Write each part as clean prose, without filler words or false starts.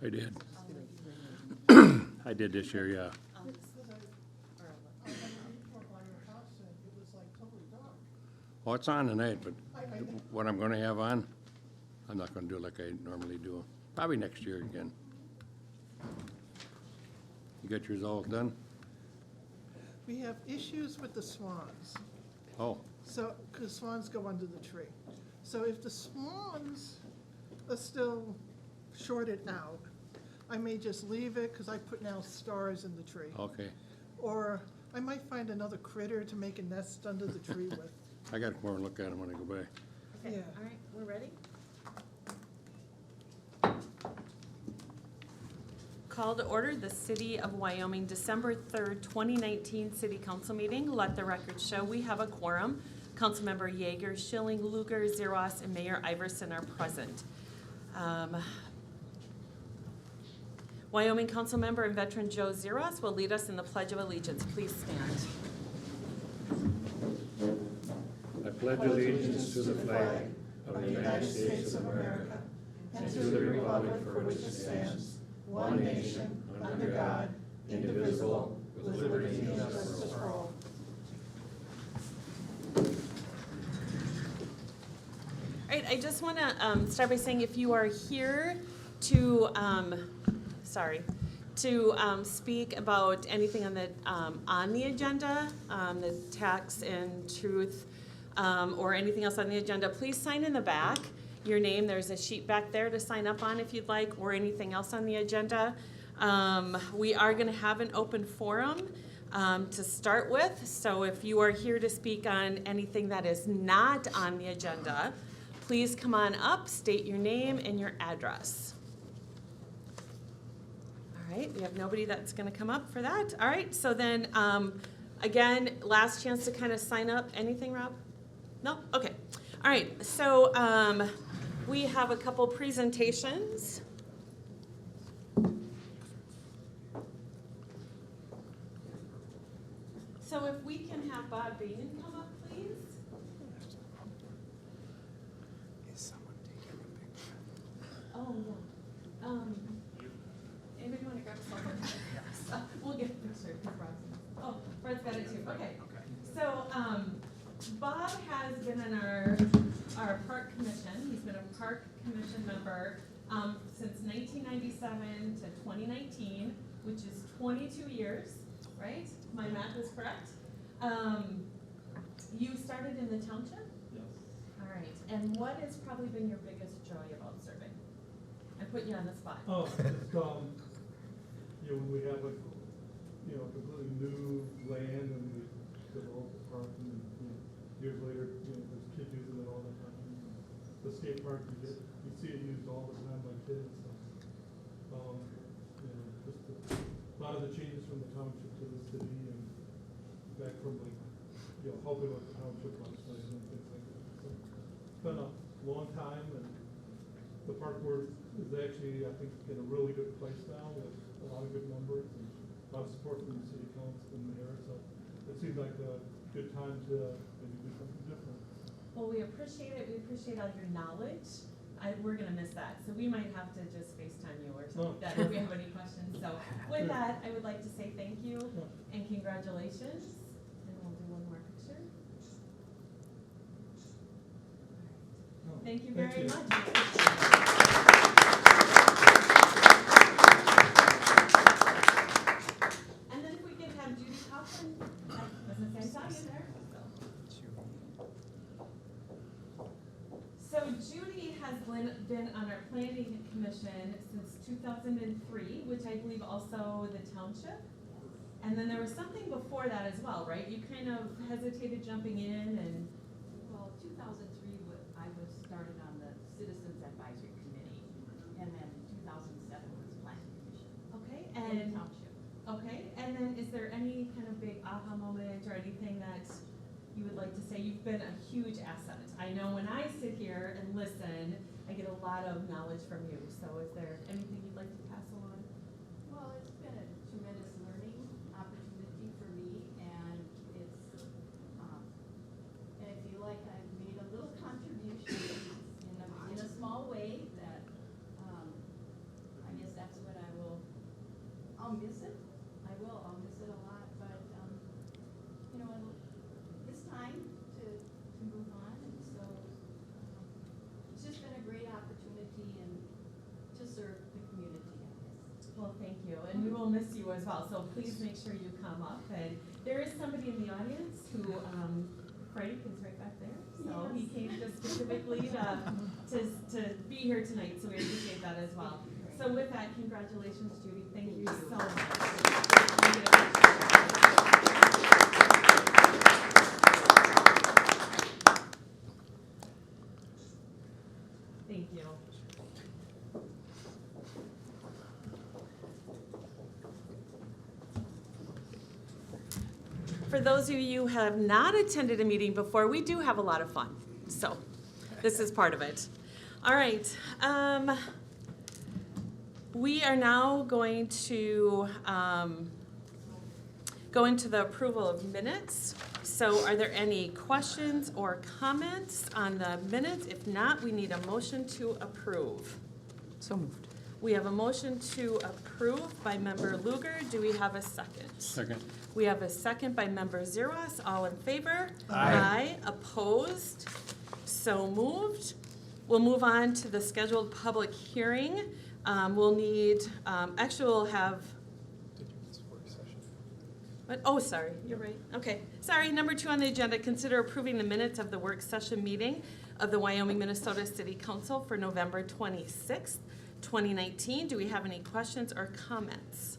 I did. I did this year, yeah. Well, it's on tonight, but what I'm gonna have on, I'm not gonna do it like I normally do. Probably next year again. You got yours all done? We have issues with the swans. Oh, So, because swans go under the tree. So if the swans are still shorted out, I may just leave it because I put now stars in the tree. okay. Or I might find another critter to make a nest under the tree with. I got to come over and look at them when I go by. Okay, Yeah. all right, we're ready? Call to order the City of Wyoming, December 3rd, 2019 City Council meeting. Let the record show we have a quorum. Councilmember Yeager, Schilling, Lugar, Zeros, and Mayor Iverson are present. Wyoming Councilmember and veteran Joe Zeros will lead us in the Pledge of Allegiance. Please stand. I pledge allegiance to the flag of the United States of America and to the republic for which it stands, one nation, under God, indivisible, with liberty and justice for all. All right, I just want to start by saying if you are here to, speak about anything on the agenda, the tax and truth, or anything else on the agenda, please sign in the back. Your name, there's a sheet back there to sign up on if you'd like, or anything else on the agenda. We are going to have an open forum to start with, so if you are here to speak on anything that is not on the agenda, please come on up, state your name and your address. All right, we have nobody that's going to come up for that. All right, so then, again, last chance to kind of sign up. Anything, Rob? No? Okay. All right, so we have a couple presentations. So if we can have Bob Bain come up, please. Is someone taking a picture? Oh, yeah. Anybody want to grab a cell phone? We'll get a picture. Oh, Fred's got it too. Okay. So, Bob has been on our park commission. He's been a park commission member since 1997 to 2019, which is 22 years, right? My math is correct. You started in the township? Yes. All right. And what has probably been your biggest joy about serving? I put you on the spot. Oh, just, when we have completely new land and we develop the park and, years later, there's kids using it all the time. The skate park, you see it used all the time by kids, so, just a lot of the changes from the township to the city and back from helping with the township legislation and things like that. So it's been a long time, and the park board is actually, I think, in a really good place now with a lot of good members and a lot of support from the city council and mayor. So it seems like a good time to maybe do something different. Well, we appreciate it. We appreciate all your knowledge. We're going to miss that. So we might have to just FaceTime you or something like that if we have any questions. So with that, I would like to say thank you and congratulations. And we'll do one more picture. Thank you very much. And then if we could have Judy Kaufman, as a same time in there. So Judy has been on our planning commission since 2003, which I believe also the township. And then there was something before that as well, right? You kind of hesitated jumping in and. Well, 2003, I was started on the Citizens Advisory Committee, and then 2007 was Planning Commission. Okay, And and, Township. okay, and then is there any kind of big aha moment or anything that you would like to say? You've been a huge asset. I know when I sit here and listen, I get a lot of knowledge from you. So is there anything you'd like to pass along? Well, it's been a tremendous learning opportunity for me, and it's, and I feel like I've made a little contribution in a small way that, I guess that's you, and we will miss you as well, so please make sure you come up. And there is somebody in the audience who, Frank is right back there, so he came just specifically to be here tonight, so we appreciate that as well. So with that, congratulations, Judy, thank you so much. Thank you. For those of you who have not attended a meeting before, we do have a lot of fun. So this is part of it. All right. We are now going to go into the approval of minutes. So are there any questions or comments on the minutes? If not, we need a motion to approve. So moved. We have a motion to approve by Member Luger. Do we have a second? Second. We have a second by Member Zeros. All in favor? Aye. Opposed? So moved. We'll move on to the scheduled public hearing. We'll need, actually we'll have, what? Oh, sorry, you're right. Okay, sorry, number 2 on the agenda, consider approving the minutes of the work session meeting of the Wyoming, Minnesota City Council for November 26th, 2019. Do we have any questions or comments?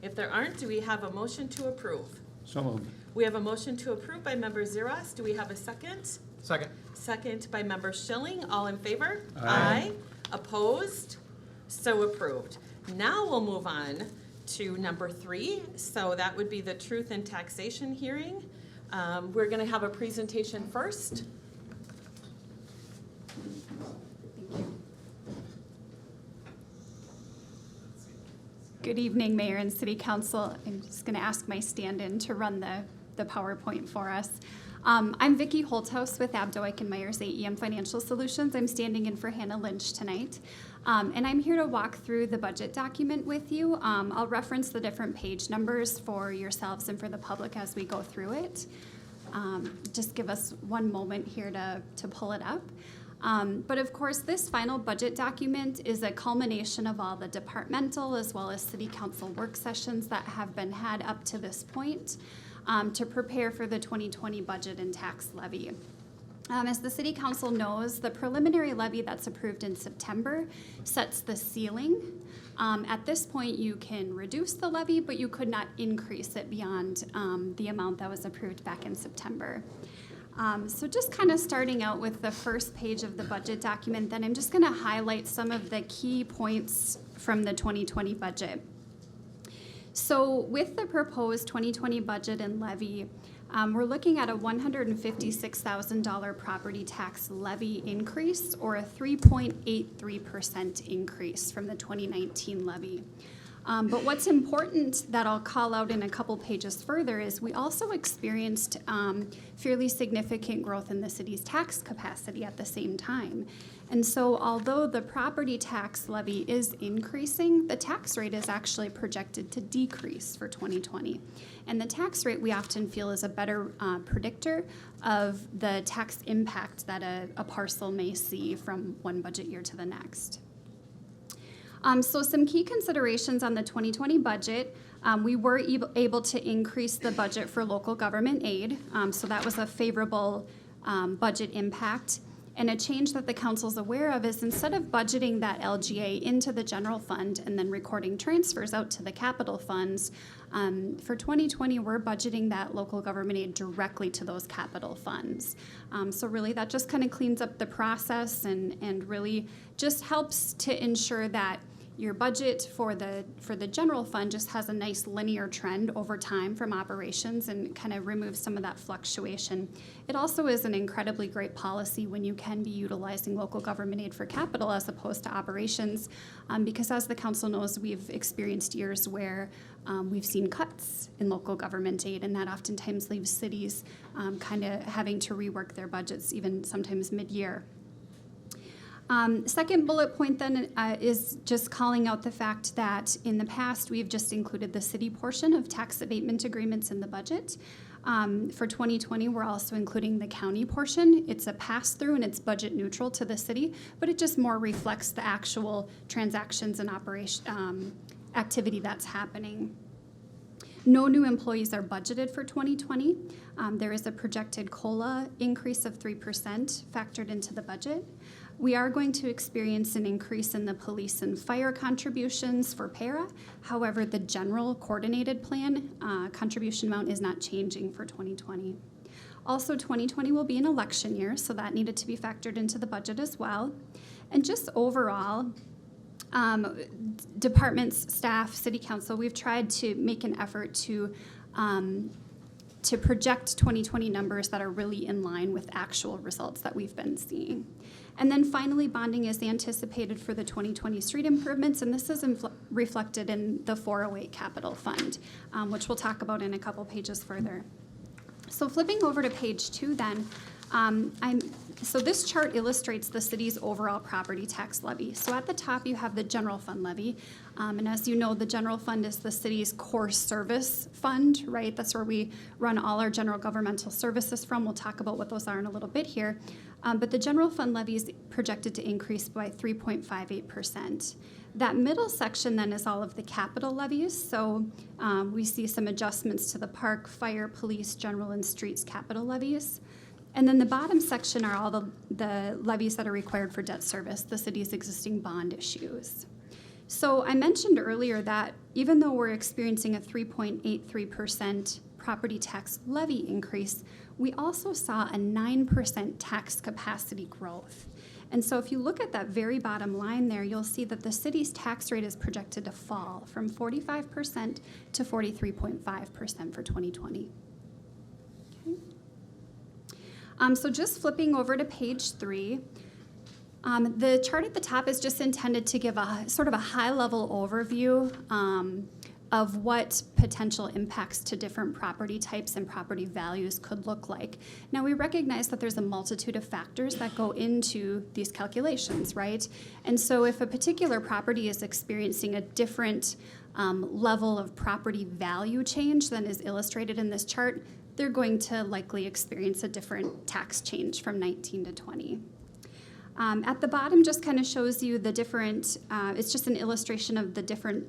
If there aren't, do we have a motion to approve? So moved. We have a motion to approve by Member Zeros. Do we have a second? Second. Second by Member Schilling. All in favor? Aye. Opposed? So approved. Now we'll move on to number 3. So that would be the truth and taxation hearing. We're going to have a presentation first. Good evening, Mayor and City Council. I'm just going to ask my stand-in to run the PowerPoint for us. I'm Vicki Holthouse with Abdowick and Myers AEM Financial Solutions. I'm standing in for Hannah Lynch tonight. And I'm here to walk through the budget document with you. I'll reference the different page numbers for yourselves and for the public as we go through it. Just give us one moment here to pull it up. But of course, this final budget document is a culmination of all the departmental as well as city council work sessions that have been had up to this point to prepare for the 2020 budget and tax levy. As the city council knows, the preliminary levy that's approved in September sets the ceiling. At this point, you can reduce the levy, but you could not increase it beyond the amount that was approved back in September. So just kind of starting out with the first page of the budget document, then I'm just going to highlight some of the key points from the 2020 budget. So with the proposed 2020 budget and levy, we're looking at a $156,000 property tax levy increase, or a 3.83% increase from the 2019 levy. But what's important that I'll call out in a couple pages further is we also experienced fairly significant growth in the city's tax capacity at the same time. And so although the property tax levy is increasing, the tax rate is actually projected to decrease for 2020. And the tax rate we often feel is a better predictor of the tax impact that a parcel may see from one budget year to the next. So some key considerations on the 2020 budget. We were able to increase the budget for local government aid, so that was a favorable budget impact. And a change that the council's aware of is instead of budgeting that LGA into the general fund and then recording transfers out to the capital funds, for 2020 we're budgeting that local government aid directly to those capital funds. So really that just kind of cleans up the process and really just helps to ensure that your budget for the general fund just has a nice linear trend over time from operations and kind of removes some of that fluctuation. It also is an incredibly great policy when you can be utilizing local government aid for capital as opposed to operations, because as the council knows, we've experienced years where we've seen cuts in local government aid, and that oftentimes leaves cities kind of having to rework their budgets even sometimes mid-year. Second bullet point then is just calling out the fact that in the past we've just included the city portion of tax abatement agreements in the budget. For 2020, we're also including the county portion. It's a pass-through and it's budget neutral to the city, but it just more reflects the actual transactions and activity that's happening. No new employees are budgeted for 2020. There is a projected COLA increase of 3% factored into the budget. We are going to experience an increase in the police and fire contributions for para. However, the general coordinated plan contribution amount is not changing for 2020. Also, 2020 will be an election year, so that needed to be factored into the budget as well. And just overall, departments, staff, city council, we've tried to make an effort to project 2020 numbers that are really in line with actual results that we've been seeing. And then finally, bonding is anticipated for the 2020 street improvements, and this is reflected in the 408 Capital Fund, which we'll talk about in a couple pages further. So flipping over to page 2 then, so this chart illustrates the city's overall property tax levy. So at the top you have the general fund levy, and as you know, the general fund is the city's core service fund, right? That's where we run all our general governmental services from. We'll talk about what those are in a little bit here. But the general fund levy is projected to increase by 3.58%. That middle section then is all of the capital levies. So we see some adjustments to the park, fire, police, general, and streets capital levies. And then the bottom section are all the levies that are required for debt service, the city's existing bond issues. So I mentioned earlier that even though we're experiencing a 3.83% property tax levy increase, we also saw a 9% tax capacity growth. And so if you look at that very bottom line there, you'll see that the city's tax rate is projected to fall from 45% to 43.5% for 2020. So just flipping over to page 3, the chart at the top is just intended to give a sort of a high-level overview of what potential impacts to different property types and property values could look like. Now, we recognize that there's a multitude of factors that go into these calculations, right? And so if a particular property is experiencing a different level of property value change than is illustrated in this chart, they're going to likely experience a different tax change from 19 to 20. At the bottom just kind of shows you the different, it's just an illustration of the different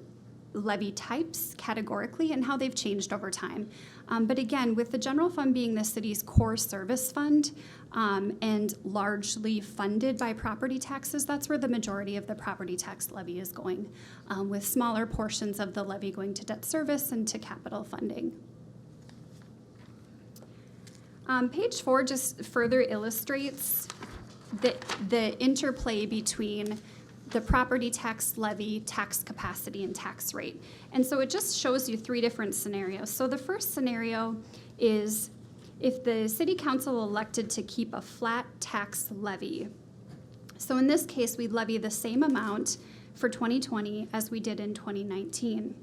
levy types categorically and how they've changed over time. But again, with the general fund being the city's core service fund and largely funded by property taxes, that's where the majority of the property tax levy is going, with smaller portions of the levy going to debt service and to capital funding. Page 4 just further illustrates the interplay between the property tax levy, tax capacity, and tax rate. And so it just shows you 3 different scenarios. So the first scenario is if the city council elected to keep a flat tax levy. So in this case, we'd levy the same amount for 2020 as we did in 2019.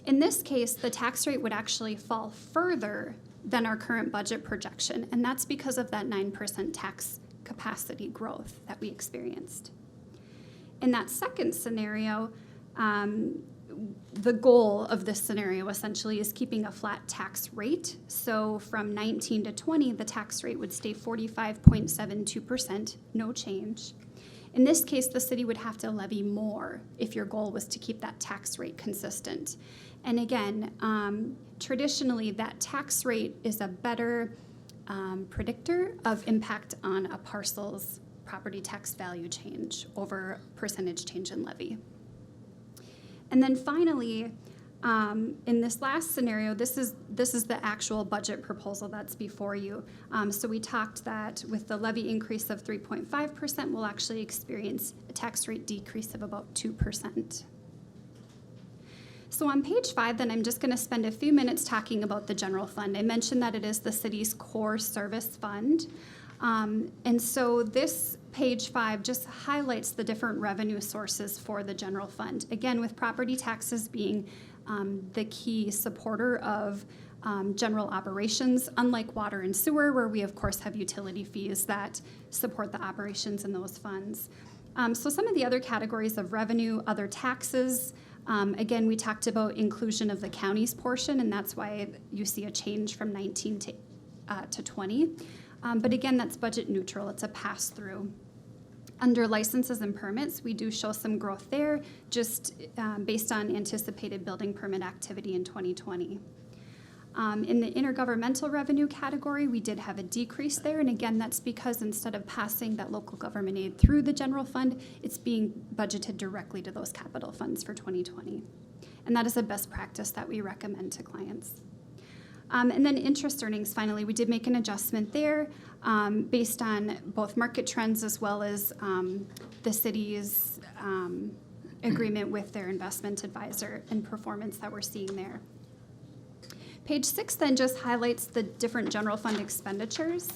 In this case, the tax rate would actually fall further than our current budget projection, and that's because of that 9% tax capacity growth that we experienced. In that second scenario, the goal of this scenario essentially is keeping a flat tax rate. So from 19 to 20, the tax rate would stay 45.72%, no change. In this case, the city would have to levy more if your goal was to keep that tax rate consistent. And again, traditionally, that tax rate is a better predictor of impact on a parcel's property tax value change over percentage change in levy. And then finally, in this last scenario, this is the actual budget proposal that's before you. So we talked that with the levy increase of 3.5%, we'll actually experience a tax rate decrease of about 2%. So on page 5, then I'm just going to spend a few minutes talking about the general fund. I mentioned that it is the city's core service fund. And so this page 5 just highlights the different revenue sources for the general fund. Again, with property taxes being the key supporter of general operations, unlike water and sewer, where we of course have utility fees that support the operations in those funds. So some of the other categories of revenue, other taxes, again, we talked about inclusion of the county's portion, and that's why you see a change from 19 to 20. But again, that's budget neutral. It's a pass-through. Under licenses and permits, we do show some growth there, just based on anticipated building permit activity in 2020. In the intergovernmental revenue category, we did have a decrease there, and again, that's because instead of passing that local government aid through the general fund, it's being budgeted directly to those capital funds for 2020. And that is a best practice that we recommend to clients. And then interest earnings, finally, we did make an adjustment there based on both market trends as well as the city's agreement with their investment advisor and performance that we're seeing there. Page 6 then just highlights the different general fund expenditures.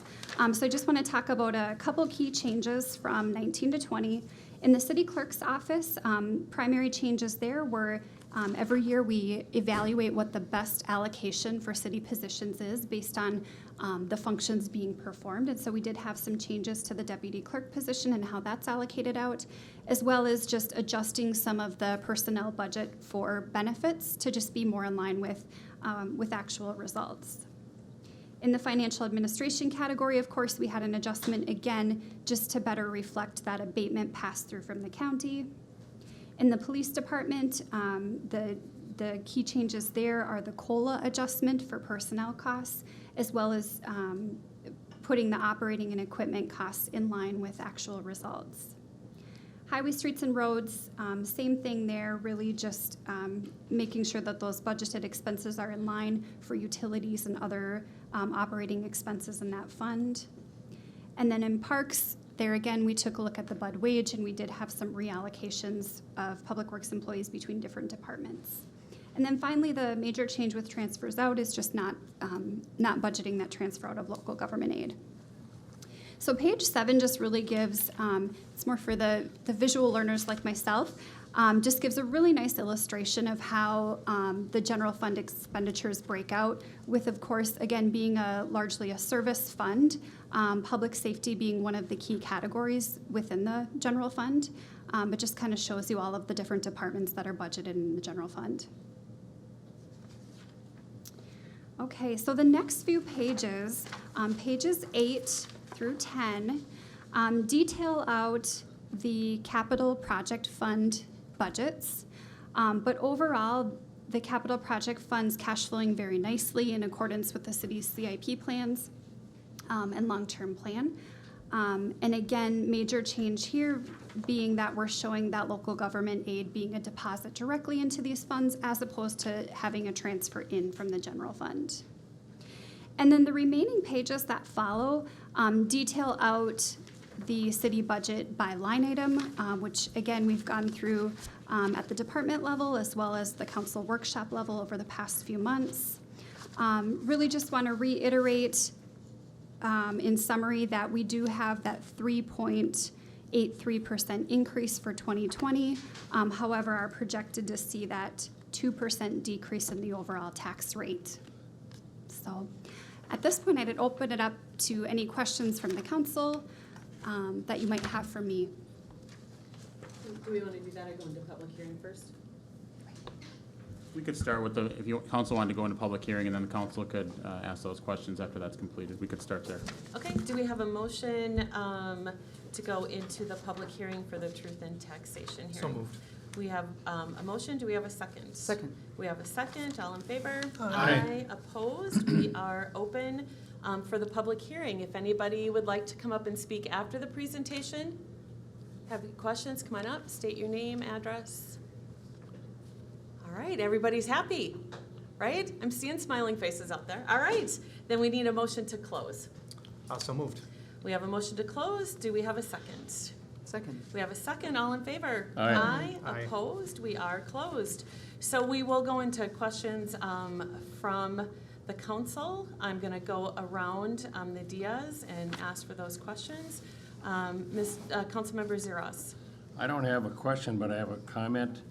So I just want to talk about a couple key changes from 19 to 20. In the city clerk's office, primary changes there were every year we evaluate what the best allocation for city positions is based on the functions being performed. And so we did have some changes to the deputy clerk position and how that's allocated out, as well as just adjusting some of the personnel budget for benefits to just be more in line with actual results. In the financial administration category, of course, we had an adjustment again just to better reflect that abatement passed through from the county. In the police department, the key changes there are the COLA adjustment for personnel costs, as well as putting the operating and equipment costs in line with actual results. Highway, streets, and roads, same thing there, really just making sure that those budgeted expenses are in line for utilities and other operating expenses in that fund. And then in parks, there again, we took a look at the BUD wage, and we did have some reallocations of public works employees between different departments. And then finally, the major change with transfers out is just not budgeting that transfer out of local government aid. So page 7 just really gives, it's more for the visual learners like myself, just gives a really nice illustration of how the general fund expenditures break out with, of course, again, being largely a service fund, public safety being one of the key categories within the general fund, but just kind of shows you all of the different departments that are budgeted in the general fund. Okay, so the next few pages, pages 8 through 10, detail out the capital project fund budgets. But overall, the capital project fund's cash flowing very nicely in accordance with the city's CIP plans and long-term plan. And again, major change here being that we're showing that local government aid being a deposit directly into these funds as opposed to having a transfer in from the general fund. And then the remaining pages that follow detail out the city budget by line item, which again, we've gone through at the department level as well as the council workshop level over the past few months. Really just want to reiterate in summary that we do have that 3.83% increase for 2020. However, are projected to see that 2% decrease in the overall tax rate. So at this point, I'd open it up to any questions from the council that you might have for me. Do we want to do that or go into public hearing first? We could start with if you council wanted to go into public hearing, and then the council could ask those questions after that's completed. We could start there. Okay, do we have a motion to go into the public hearing for the truth in taxation hearing? So moved. We have a motion, do we have a second? Second. We have a second, all in favor? Aye. Opposed? We are open for the public hearing. If anybody would like to come up and speak after the presentation, have any questions, come on up, state your name, address. All right, everybody's happy, right? I'm seeing smiling faces out there. All right, then we need a motion to close. So moved. We have a motion to close. Do we have a second? Second. We have a second. All in favor? Aye. Aye. Opposed? We are closed. So we will go into questions from the council. I'm going to go around the Diaz and ask for those questions. Councilmember Zeros. I don't have a question, but I have a comment.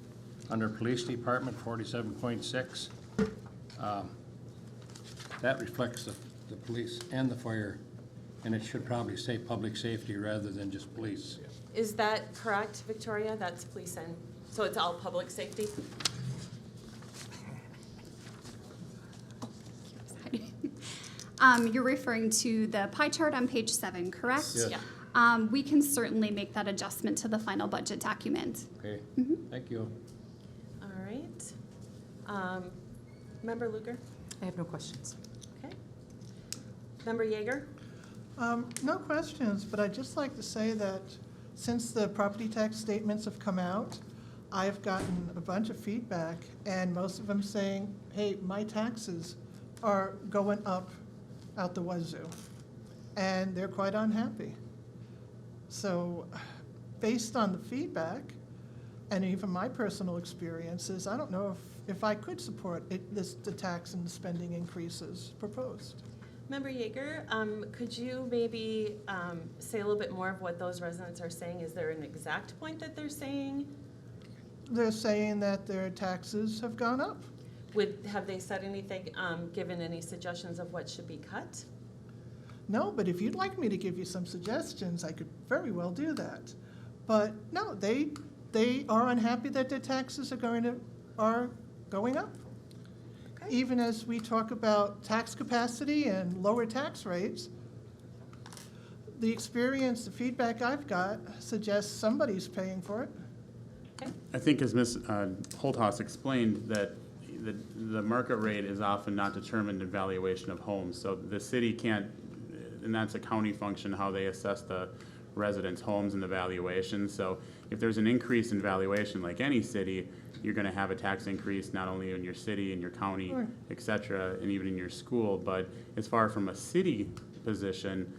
Under Police Department 47.6, that reflects the police and the fire, and it should probably say public safety rather than just police. Is that correct, Victoria? That's police and, so it's all public safety? You're referring to the pie chart on page 7, correct? Yes. Yeah. we can certainly make that adjustment to the final budget document. Okay, Mhm. thank you. All right. Member Luker? I have no questions. Okay. Member Yeager? No questions, but I'd just like to say that since the property tax statements have come out, I've gotten a bunch of feedback, and most of them saying, hey, my taxes are going up out the wazoo, and they're quite unhappy. So, based on the feedback, and even my personal experiences, I don't know if I could support the tax and the spending increases proposed. Member Yeager, could you maybe say a little bit more of what those residents are saying? Is there an exact point that they're saying? They're saying that their taxes have gone up. Have they said anything, given any suggestions of what should be cut? No, but if you'd like me to give you some suggestions, I could very well do that. But no, they are unhappy that their taxes are going up. Okay. Even as we talk about tax capacity and lower tax rates, the experience, the feedback I've got suggests somebody's paying for it. Okay. I think as Ms. Holthaus explained, that the market rate is often not determined in valuation of homes. So the city can't, and that's a county function, how they assess the residents' homes and the valuation. So if there's an increase in valuation, like any city, you're gonna have a tax increase not only in your city, in your county, Sure. et cetera, and even in your school. But as far from a city position,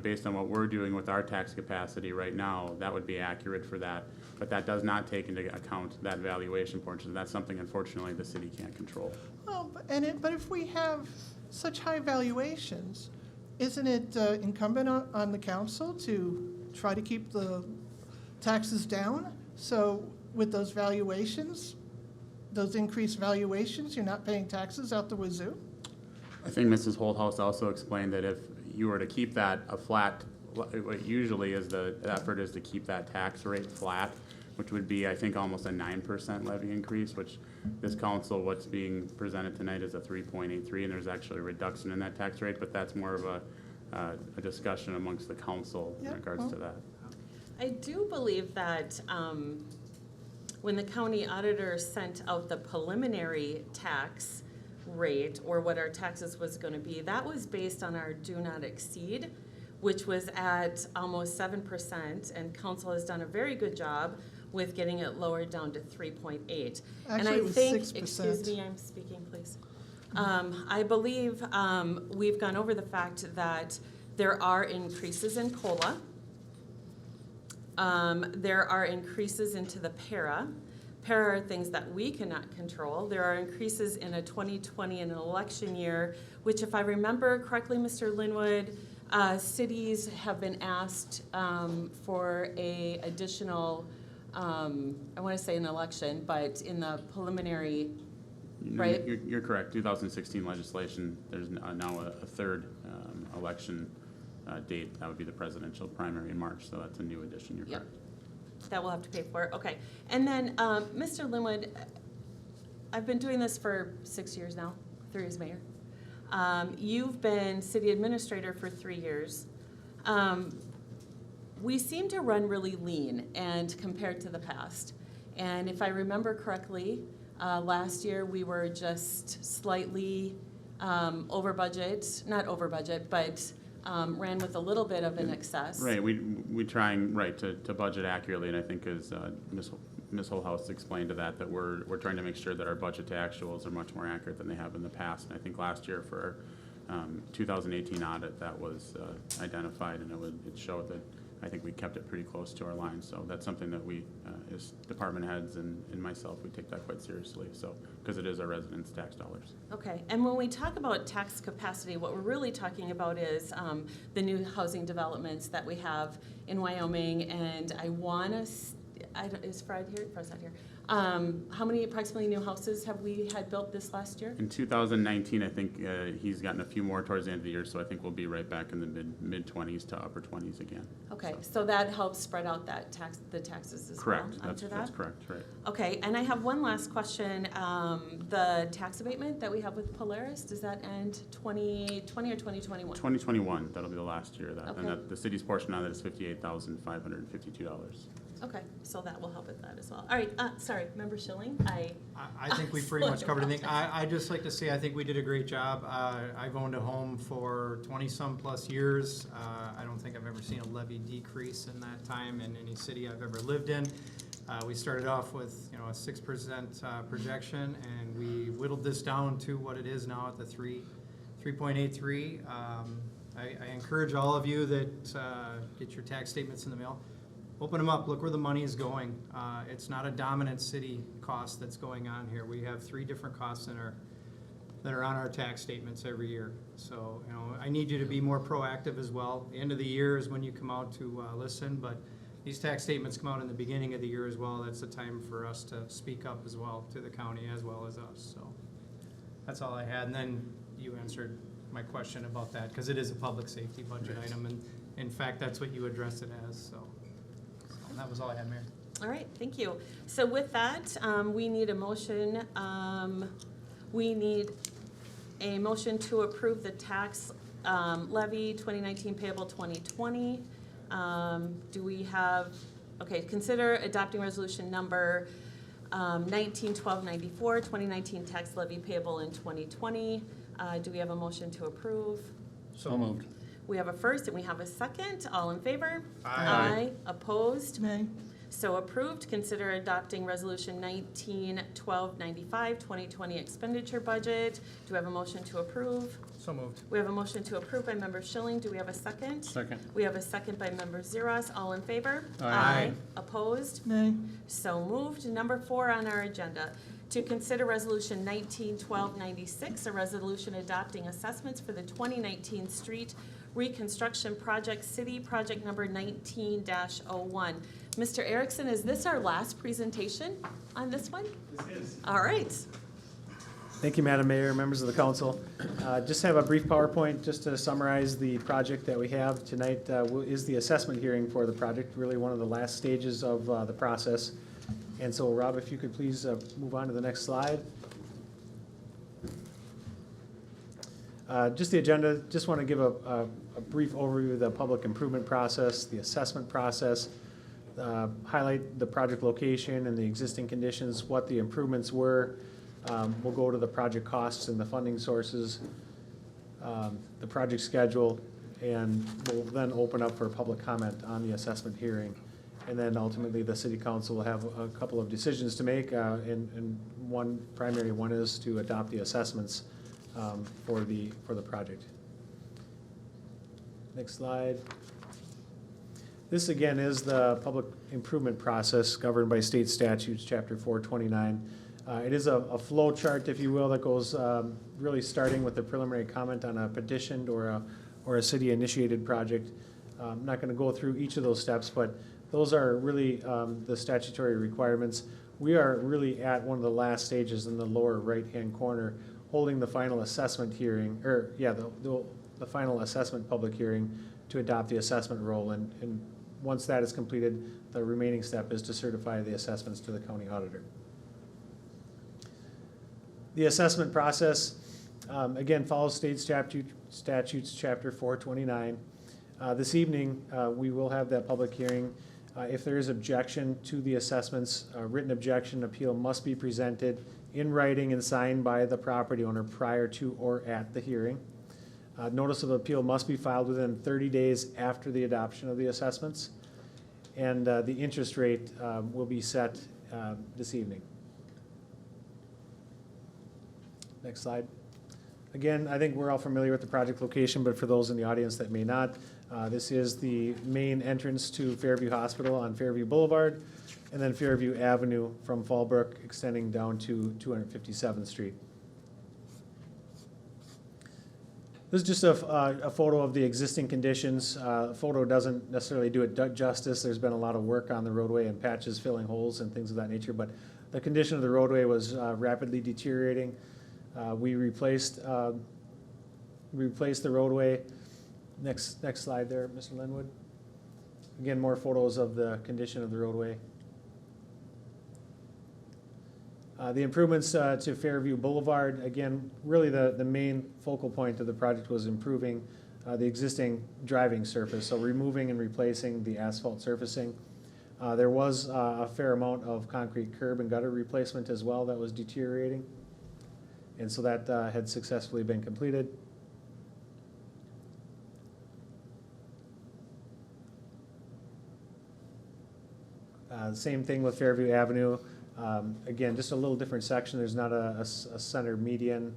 based on what we're doing with our tax capacity right now, that would be accurate for that. But that does not take into account that valuation portion. That's something, unfortunately, the city can't control. Well, but if we have such high valuations, isn't it incumbent on the council to try to keep the taxes down? So with those valuations, those increased valuations, you're not paying taxes out the wazoo? I think Mrs. Holthaus also explained that if you were to keep that a flat, what usually is the effort is to keep that tax rate flat, which would be, I think, almost a 9% levy increase, which this council, what's being presented tonight is a 3.83, and there's actually a reduction in that tax rate, but that's more of a discussion amongst the council in Yeah, regards to that. I do believe that when the county auditor sent out the preliminary tax rate, or what our taxes was going to be, that was based on our do not exceed, which was at almost 7%, and council has done a very good job with getting it lowered down to 3.8. And Actually, I it was think, 6%. excuse me, I'm speaking, please. I believe we've gone over the fact that there are increases in COLA. There are increases into the para. Para are things that we cannot control. There are increases in a 2020 in an election year, which, if I remember correctly, Mr. Linwood, cities have been asked for a additional, I want to say an election, but in the preliminary, right? You're correct. 2016 legislation, there's now a third election date. That would be the presidential primary in March, so that's a new addition. You're Yep. correct. That we'll have to pay for. Okay. And then, Mr. Linwood, I've been doing this for 6 years now, 3 years mayor. You've been city administrator for 3 years. We seem to run really lean and compared to the past. And if I remember correctly, last year we were just slightly over budget, not over budget, but ran with a little bit of an excess. Right, we trying, right, to budget accurately, and I think as Ms. Holthaus explained to that we're trying to make sure that our budget to actuals are much more accurate than they have in the past. And I think last year for 2018 audit, that was identified, and it showed that I think we kept it pretty close to our line. So that's something that we, as department heads and myself, we take that quite seriously, so, because it is our residents' tax dollars. Okay, and when we talk about tax capacity, what we're really talking about is is Fred here? Fred's not here. How many approximately new houses have we had built this last year? In 2019, I think he's gotten a few more towards the end of the year, so I think we'll be right back in the mid-20s to upper 20s again. Okay, so that helps spread out that the taxes as well Correct, onto that? that's correct, right. Okay, and I have one last question. The tax abatement that we have with Polaris, does that end 2020 or 2021? 2021, that'll be the last year of that. Okay. And the city's portion on that is $58,552. Okay, so that will help with that as well. All right, sorry, Member Schilling, I think we pretty much covered everything. I'd just like to say, I think we did a great job. I've owned a home for 20-some plus years. I don't think I've ever seen a levy decrease in that time in any city I've ever lived in. We started off with, a 6% projection, and we whittled this down to what it is now at the 3.83. I encourage all of you that get your tax statements in the mail. Open them up, look where the money is going. It's not a dominant city cost that's going on here. We have 3 different costs that are on our tax statements every year. So, I need you to be more proactive as well. The end of the year is when you come out to listen, but these tax statements come out in the beginning of the year as well. That's the time for us to speak up as well to the county as well as us. So that's all I had. And then you answered my question about that, because it is a public safety budget item, and in fact, that's what you addressed it as, so that was all I had, Mayor. all right, thank you. So with that, we need a motion. We need a motion to approve the tax levy 2019 payable 2020. Do we have, okay, consider adopting resolution number 191294, 2019 tax levy payable in 2020. Do we have a motion to approve? So moved. We have a first and we have a second. All in favor? Aye. Opposed? Nay. So approved. Consider adopting resolution 191295, 2020 expenditure budget. Do we have a motion to approve? So moved. We have a motion to approve by Member Schilling. Do we have a second? Second. We have a second by Member Zeros. All in favor? Aye. Opposed? Nay. So moved. Number 4 on our agenda, to consider resolution 191296, a resolution adopting assessments for the 2019 street reconstruction project, city project number 19-01. Mr. Erickson, is this our last presentation on this one? This is. All right. Thank you, Madam Mayor, members of the council. Just have a brief PowerPoint just to summarize the project that we have tonight. Is the assessment hearing for the project, really one of the last stages of the process. And so, Rob, if you could please move on to the next slide. Just the agenda, just want to give a brief overview of the public improvement process, the assessment process, highlight the project location and the existing conditions, what the improvements were. We'll go to the project costs and the funding sources, the project schedule, and we'll then open up for public comment on the assessment hearing. And then ultimately, the city council will have a couple of decisions to make, and one primary one is to adopt the assessments for the project. Next slide. This again is the public improvement process governed by state statutes, chapter 429. It is a flow chart, if you will, that goes really starting with the preliminary comment on a petitioned or a city-initiated project. I'm not going to go through each of those steps, but those are really the statutory requirements. We are really at one of the last stages in the lower right-hand corner, holding the final assessment hearing, the final assessment public hearing to adopt the assessment roll. And once that is completed, the remaining step is to certify the assessments to the county auditor. The assessment process, again, follows state statutes, chapter 429. This evening, we will have that public hearing. If there is objection to the assessments, a written objection appeal must be presented in writing and signed by the property owner prior to or at the hearing. Notice of appeal must be filed within 30 days after the adoption of the assessments. And the interest rate will be set this evening. Next slide. Again, I think we're all familiar with the project location, but for those in the audience that may not, this is the main entrance to Fairview Hospital on Fairview Boulevard, and then Fairview Avenue from Fallbrook extending down to 257th Street. This is just a photo of the existing conditions. Photo doesn't necessarily do it justice. There's been a lot of work on the roadway and patches filling holes and things of that nature, but the condition of the roadway was rapidly deteriorating. We replaced the roadway. Next slide there, Mr. Linwood. Again, more photos of the condition of the roadway. The improvements to Fairview Boulevard, again, really the main focal point of the project was improving the existing driving surface, so removing and replacing the asphalt surfacing. There was a fair amount of concrete curb and gutter replacement as well that was deteriorating, and so that had successfully been completed. Same thing with Fairview Avenue. Again, just a little different section. There's not a center median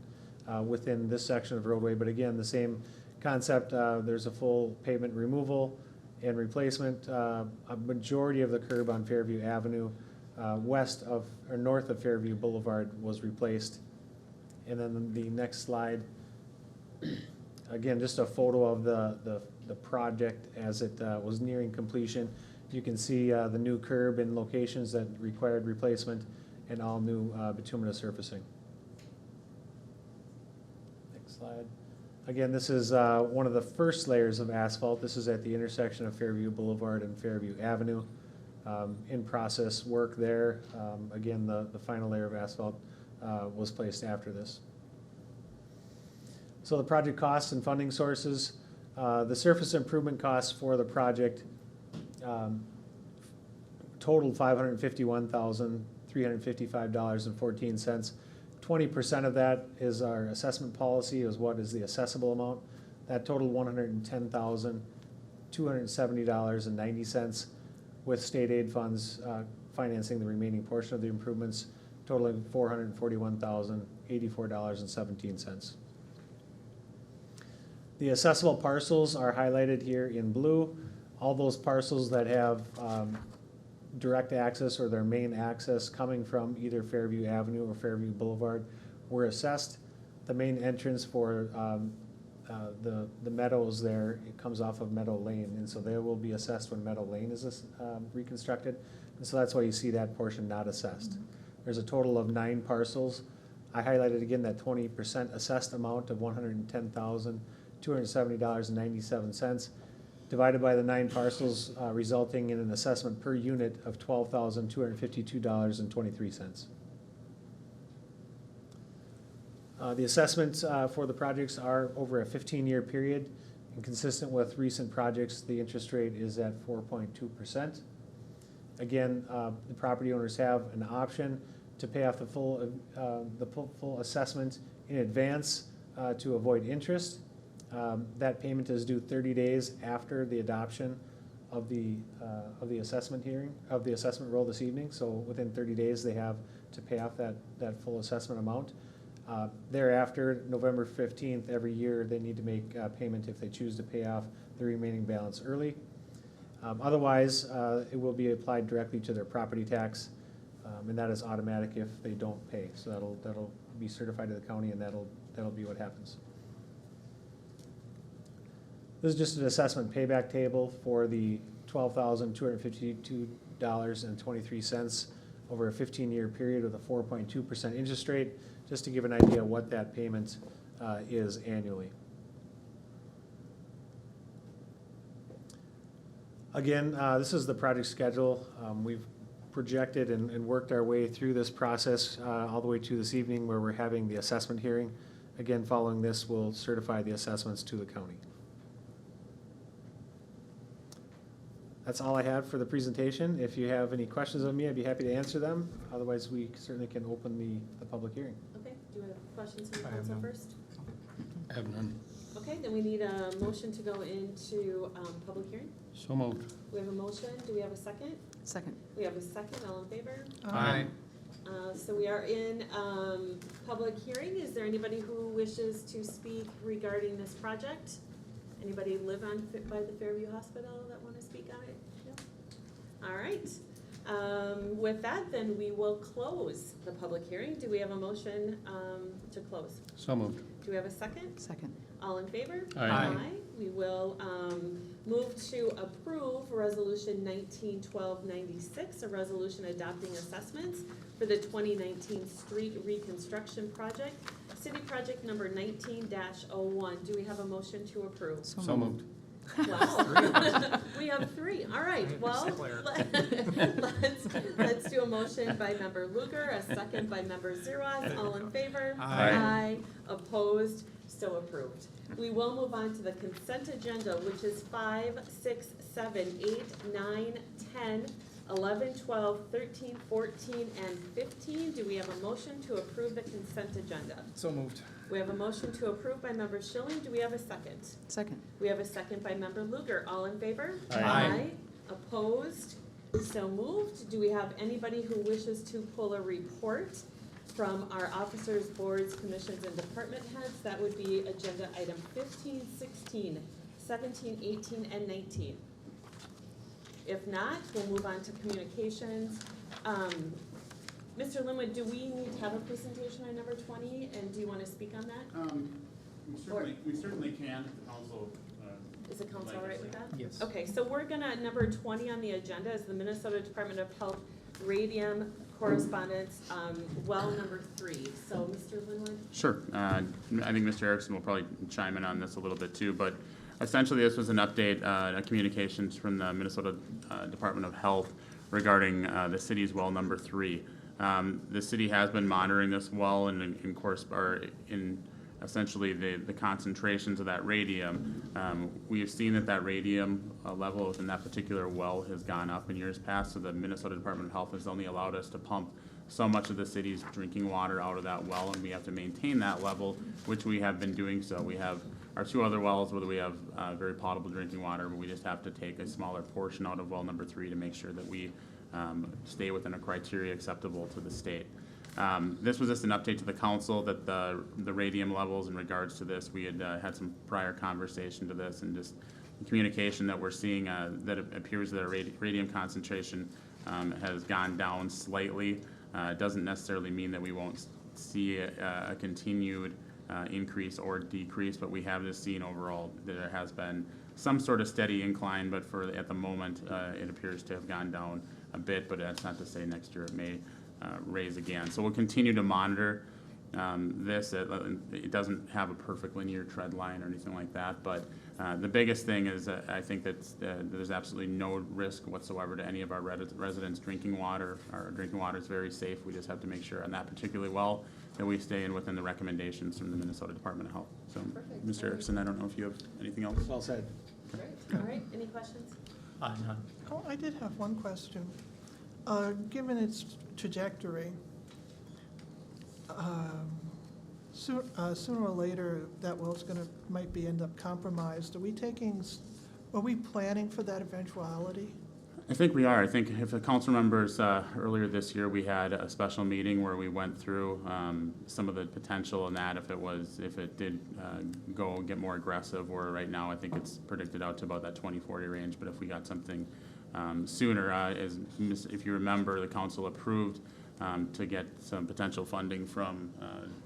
within this section of roadway, but again, the same concept. There's a full pavement removal and replacement. A majority of the curb on Fairview Avenue west of or north of Fairview Boulevard was replaced. And then the next slide, again, just a photo of the project as it was nearing completion. You can see the new curb in locations that required replacement and all new bituminous surfacing. Next slide. Again, this is one of the first layers of asphalt. This is at the intersection of Fairview Boulevard and Fairview Avenue. In process work there. Again, the final layer of asphalt was placed after this. So the project costs and funding sources. The surface improvement costs for the project totaled $551,355.14. 20% of that is our assessment policy, is what is the assessable amount. That totaled $110,270.90, with state aid funds financing the remaining portion of the improvements, totaling $441,084.17. The assessable parcels are highlighted here in blue. All those parcels that have direct access or their main access coming from either Fairview Avenue or Fairview Boulevard were assessed. The main entrance for the meadows there, it comes off of Meadow Lane, and so they will be assessed when Meadow Lane is reconstructed. And so that's why you see that portion not assessed. There's a total of 9 parcels. I highlighted again that 20% assessed amount of $110,270.97. divided by the 9 parcels, resulting in an assessment per unit of $12,252.23. The assessments for the projects are over a 15-year period, and consistent with recent projects, the interest rate is at 4.2%. Again, the property owners have an option to pay off the full assessment in advance to avoid interest. That payment is due 30 days after the adoption of the assessment roll this evening. So within 30 days, they have to pay off that full assessment amount. Thereafter, November 15th every year, they need to make payment if they choose to pay off the remaining balance early. Otherwise, it will be applied directly to their property tax, and that is automatic if they don't pay. So that'll be certified to the county, and that'll be what happens. This is just an assessment payback table for the $12,252.23 over a 15-year period with a 4.2% interest rate, just to give an idea of what that payment is annually. Again, this is the project schedule. We've projected and worked our way through this process all the way to this evening, where we're having the assessment hearing. Again, following this, we'll certify the assessments to the county. That's all I have for the presentation. If you have any questions of me, I'd be happy to answer them. Otherwise, we certainly can open the public hearing. Okay, do you have questions from the I have council none. first? I have none. Okay, then we need a motion to go into public hearing. So moved. We have a motion, do we have a second? Second. We have a second, all in favor? Aye. So we are in public hearing. Is there anybody who wishes to speak regarding this project? Anybody live by the Fairview Hospital that want to speak on it? No? All right. With that, then we will close the public hearing. Do we have a motion to close? So moved. Do we have a second? Second. All in favor? Aye. We will move to approve Resolution 191296, a resolution adopting assessments for the 2019 street reconstruction project, city project number 19-01. Do we have a motion to approve? So moved. Wow. We have three. All right, well, Clear. let's do a motion by member Luger, a second by member Zeros. All in favor? Aye. Opposed? So approved. We will move on to the consent agenda, which is 5, 6, 7, 8, 9, 10, 11, 12, 13, 14, and 15. Do we have a motion to approve the consent agenda? So moved. We have a motion to approve by member Schilling. Do we have a second? Second. We have a second by member Luger. All in favor? Aye. Opposed? So moved. Do we have anybody who wishes to pull a report from our officers, boards, commissions, and department heads? That would be agenda item 15, 16, 17, 18, and 19. If not, we'll move on to communications. Mr. Linwood, do we need to have a presentation on number 20, and do you want to speak on that? We certainly can, if the council. Is the council all right with that? Yes. Okay, so we're gonna, number 20 on the agenda is the Minnesota Department of Health Radium Correspondence, well number 3. So, Mr. Linwood? Sure. I think Mr. Erickson will probably chime in on this a little bit too, but essentially this was an update, a communications from the Minnesota Department of Health regarding the city's well number 3. The city has been monitoring this well and in essentially the concentrations of that radium. We have seen that radium level within that particular well has gone up in years past, so the Minnesota Department of Health has only allowed us to pump so much of the city's drinking water out of that well, and we have to maintain that level, which we have been doing so. We have our 2 other wells where we have very potable drinking water, but we just have to take a smaller portion out of well number 3 to make sure that we stay within a criteria acceptable to the state. This was just an update to the council that the radium levels in regards to this, we had had some prior conversation to this, and just communication that we're seeing that it appears that our radium concentration has gone down slightly. It doesn't necessarily mean that we won't see a continued increase or decrease, but we have just seen overall that there has been some sort of steady incline, but at the moment it appears to have gone down a bit, but that's not to say next year it may raise again. So we'll continue to monitor this. It doesn't have a perfect linear trend line or anything like that, but the biggest thing is I think that there's absolutely no risk whatsoever to any of our residents drinking water. Our drinking water is very safe. We just have to make sure on that particularly well that we stay in within the recommendations from the Minnesota Department of Health. So, Perfect. Mr. Erickson, I don't know if you have anything else? Well said. Great. All right, any questions? None. Oh, I did have one question. Given its trajectory, sooner or later, that well's might end up compromised. Are we planning for that eventuality? I think we are. I think if the council members, earlier this year, we had a special meeting where we went through some of the potential in that if it did get more aggressive, or right now I think it's predicted out to about that 2040 range, but if we got something sooner, if you remember, the council approved to get some potential funding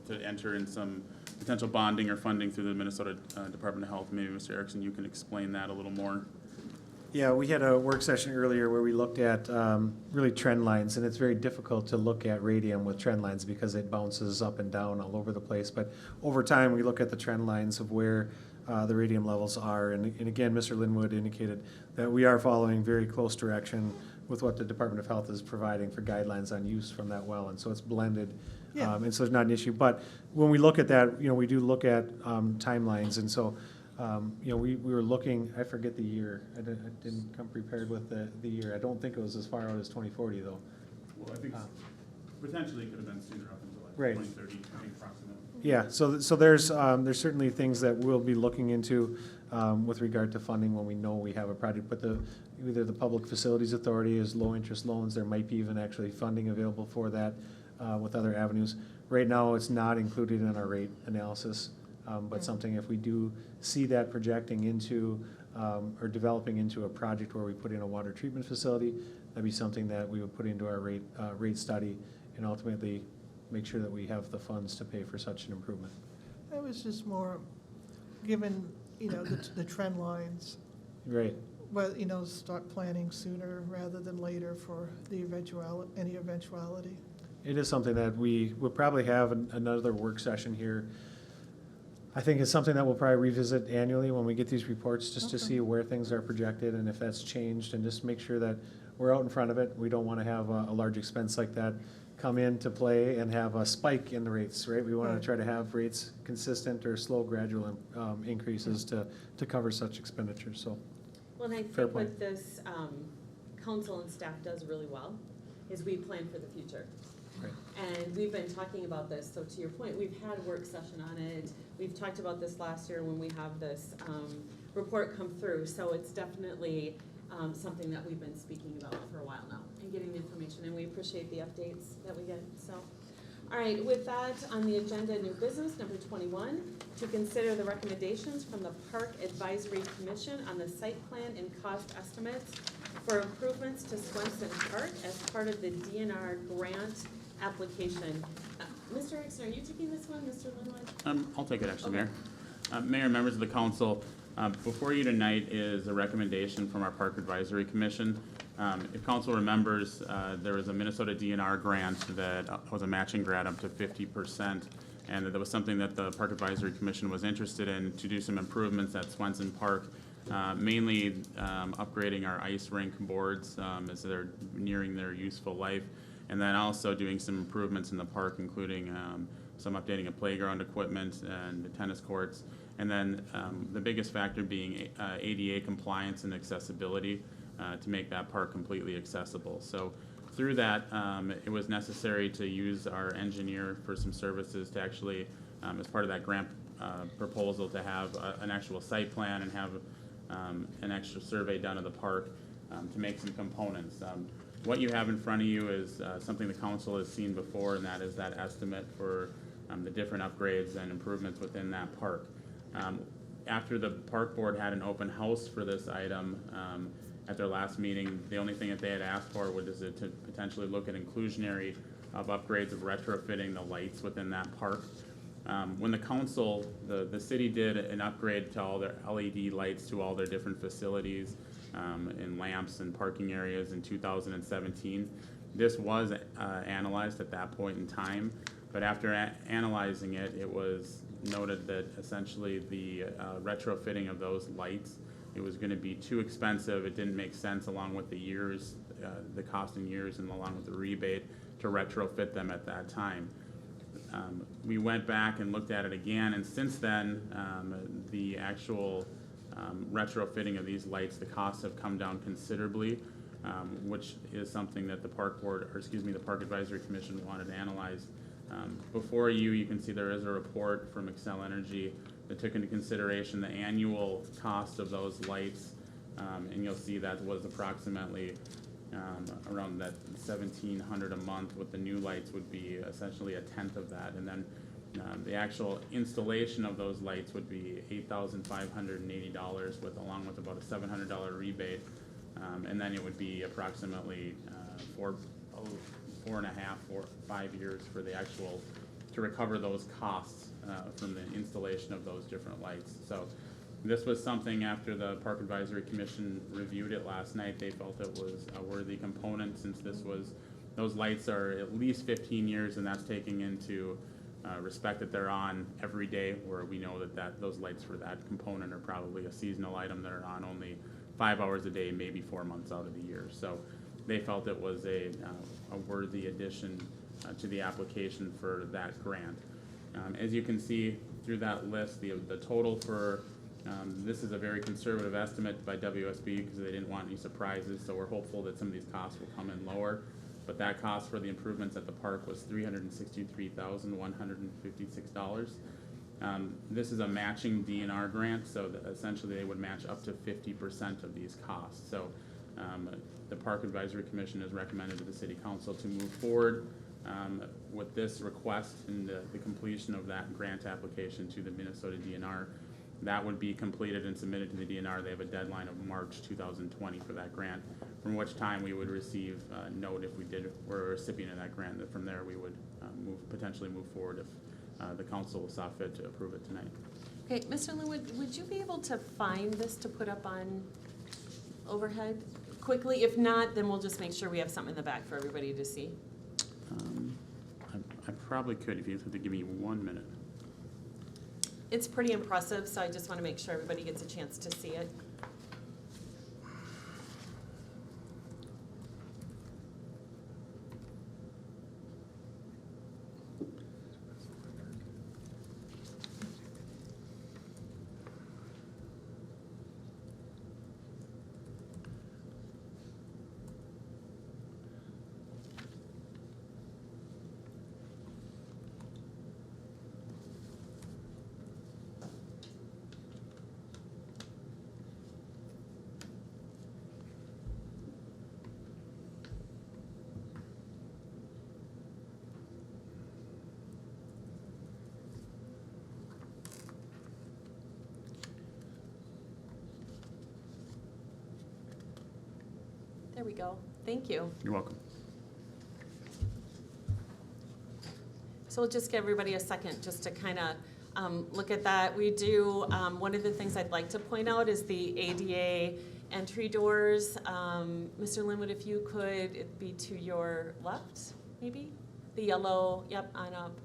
to enter in some potential bonding or funding through the Minnesota Department of Health. Maybe Mr. Erickson, you can explain that a little more. Yeah, we had a work session earlier where we looked at really trend lines, and it's very difficult to look at radium with trend lines because it bounces up and down all over the place. But over time, we look at the trend lines of where the radium levels are. And again, Mr. Linwood indicated that we are following very close direction with what the Department of Health is providing for guidelines on use from that well. And so it's blended, Yeah. and so it's not an issue. But when we look at that, we do look at timelines. And so we were looking, I forget the year. I didn't come prepared with the year. I don't think it was as far out as 2040, though. Well, I think potentially it could have been sooner up until like Right. 2030, I think approximately. Yeah, so there's certainly things that we'll be looking into with regard to funding when we know we have a project. But either the Public Facilities Authority is low-interest loans. There might be even actually funding available for that with other avenues. Right now, it's not included in our rate analysis, but something if we do see that projecting into or developing into a project where we put in a water treatment facility, that'd be something that we would put into our rate study and ultimately make sure that we have the funds to pay for such an improvement. It was just more given, the trend lines, Right. well, start planning sooner rather than later for the any eventuality. It is something that we will probably have another work session here. I think it's something that we'll probably revisit annually when we get these reports, just to Okay. see where things are projected and if that's changed, and just make sure that we're out in front of it. We don't want to have a large expense like that come into play and have a spike in the rates, right? We want Right. to try to have rates consistent or slow gradual increases to cover such expenditures, so. Well, and I Fair think point. what this council and staff does really well is we plan for the future. Right. And we've been talking about this, so to your point, we've had work session on it. We've talked about this last year when we have this report come through. So it's definitely something that we've been speaking about for a while now and getting the information, and we appreciate the updates that we get, so. All right, with that, on the agenda, new business, number 21, to consider the recommendations from the Park Advisory Commission on the site plan and cost estimates for improvements to Swenson Park as part of the DNR grant application. Mr. Exner, are you taking this one, Mr. Linwood? I'll take it actually, Okay. Mayor. Mayor, members of the council, before you tonight is a recommendation from our Park Advisory Commission. If council remembers, there was a Minnesota DNR grant that was a matching grant up to 50%, and that was something that the Park Advisory Commission was interested in to do some improvements at Swenson Park, mainly upgrading our ice rink boards as they're nearing their useful life, and then also doing some improvements in the park, including some updating of playground equipment and the tennis courts, and then the biggest factor being ADA compliance and accessibility to make that park completely accessible. So through that, it was necessary to use our engineer for some services to actually, as part of that grant proposal, to have an actual site plan and have an extra survey done of the park to make some components. What you have in front of you is something the council has seen before, and that is that estimate for the different upgrades and improvements within that park. After the park board had an open house for this item at their last meeting, the only thing that they had asked for was to potentially look at inclusionary of upgrades of retrofitting the lights within that park. When the council, the city did an upgrade to all their LED lights to all their different facilities and lamps and parking areas in 2017. This was analyzed at that point in time, but after analyzing it, it was noted that essentially the retrofitting of those lights, it was going to be too expensive. It didn't make sense, along with the years, the cost in years, and along with the rebate, to retrofit them at that time. We went back and looked at it again, and since then, the actual retrofitting of these lights, the costs have come down considerably, which is something that the Park Advisory Commission wanted to analyze. Before you can see there is a report from Xcel Energy that took into consideration the annual cost of those lights, and you'll see that was approximately around that $1,700 a month. With the new lights would be essentially a tenth of that, and then the actual installation of those lights would be $8,580 along with about a $700 rebate, and then it would be approximately 5 years for the actual to recover those costs from the installation of those different lights. So this was something, after the Park Advisory Commission reviewed it last night, they felt it was a worthy component, since those lights are at least 15 years, and that's taking into respect that they're on every day, where we know that those lights for that component are probably a seasonal item that are on only 5 hours a day, maybe 4 months out of the year. So they felt it was a worthy addition to the application for that grant. As you can see through that list, the total for this is a very conservative estimate by WSB, because they didn't want any surprises, so we're hopeful that some of these costs will come in lower. But that cost for the improvements at the park was $363,156. This is a matching DNR grant, so that essentially they would match up to 50% of these costs. So the Park Advisory Commission has recommended to the City Council to move forward with this request and the completion of that grant application to the Minnesota DNR. That would be completed and submitted to the DNR. They have a deadline of March 2020 for that grant, from which time we would receive a note if were a recipient of that grant. That from there we would potentially move forward if the council saw fit to approve it tonight. Okay, Mr. Linwood, would you be able to find this to put up on overhead quickly? If not, then we'll just make sure we have something in the back for everybody to see. I probably could if you have to give me 1 minute. It's pretty impressive, so I just want to make sure everybody gets a chance to see it. There we go. Thank you. You're welcome. So we'll just give everybody a second just to kind of look at that. We do, one of the things I'd like to point out is the ADA entry doors. Mr. Linwood, if you could, it'd be to your left, maybe? The yellow, yep, on up.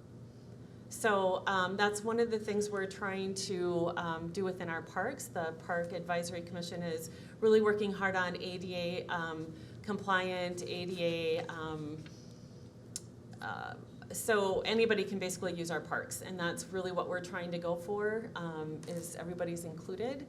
So that's one of the things we're trying to do within our parks. The Park Advisory Commission is really working hard on ADA compliant, ADA, so anybody can basically use our parks, and that's really what we're trying to go for, is everybody's included.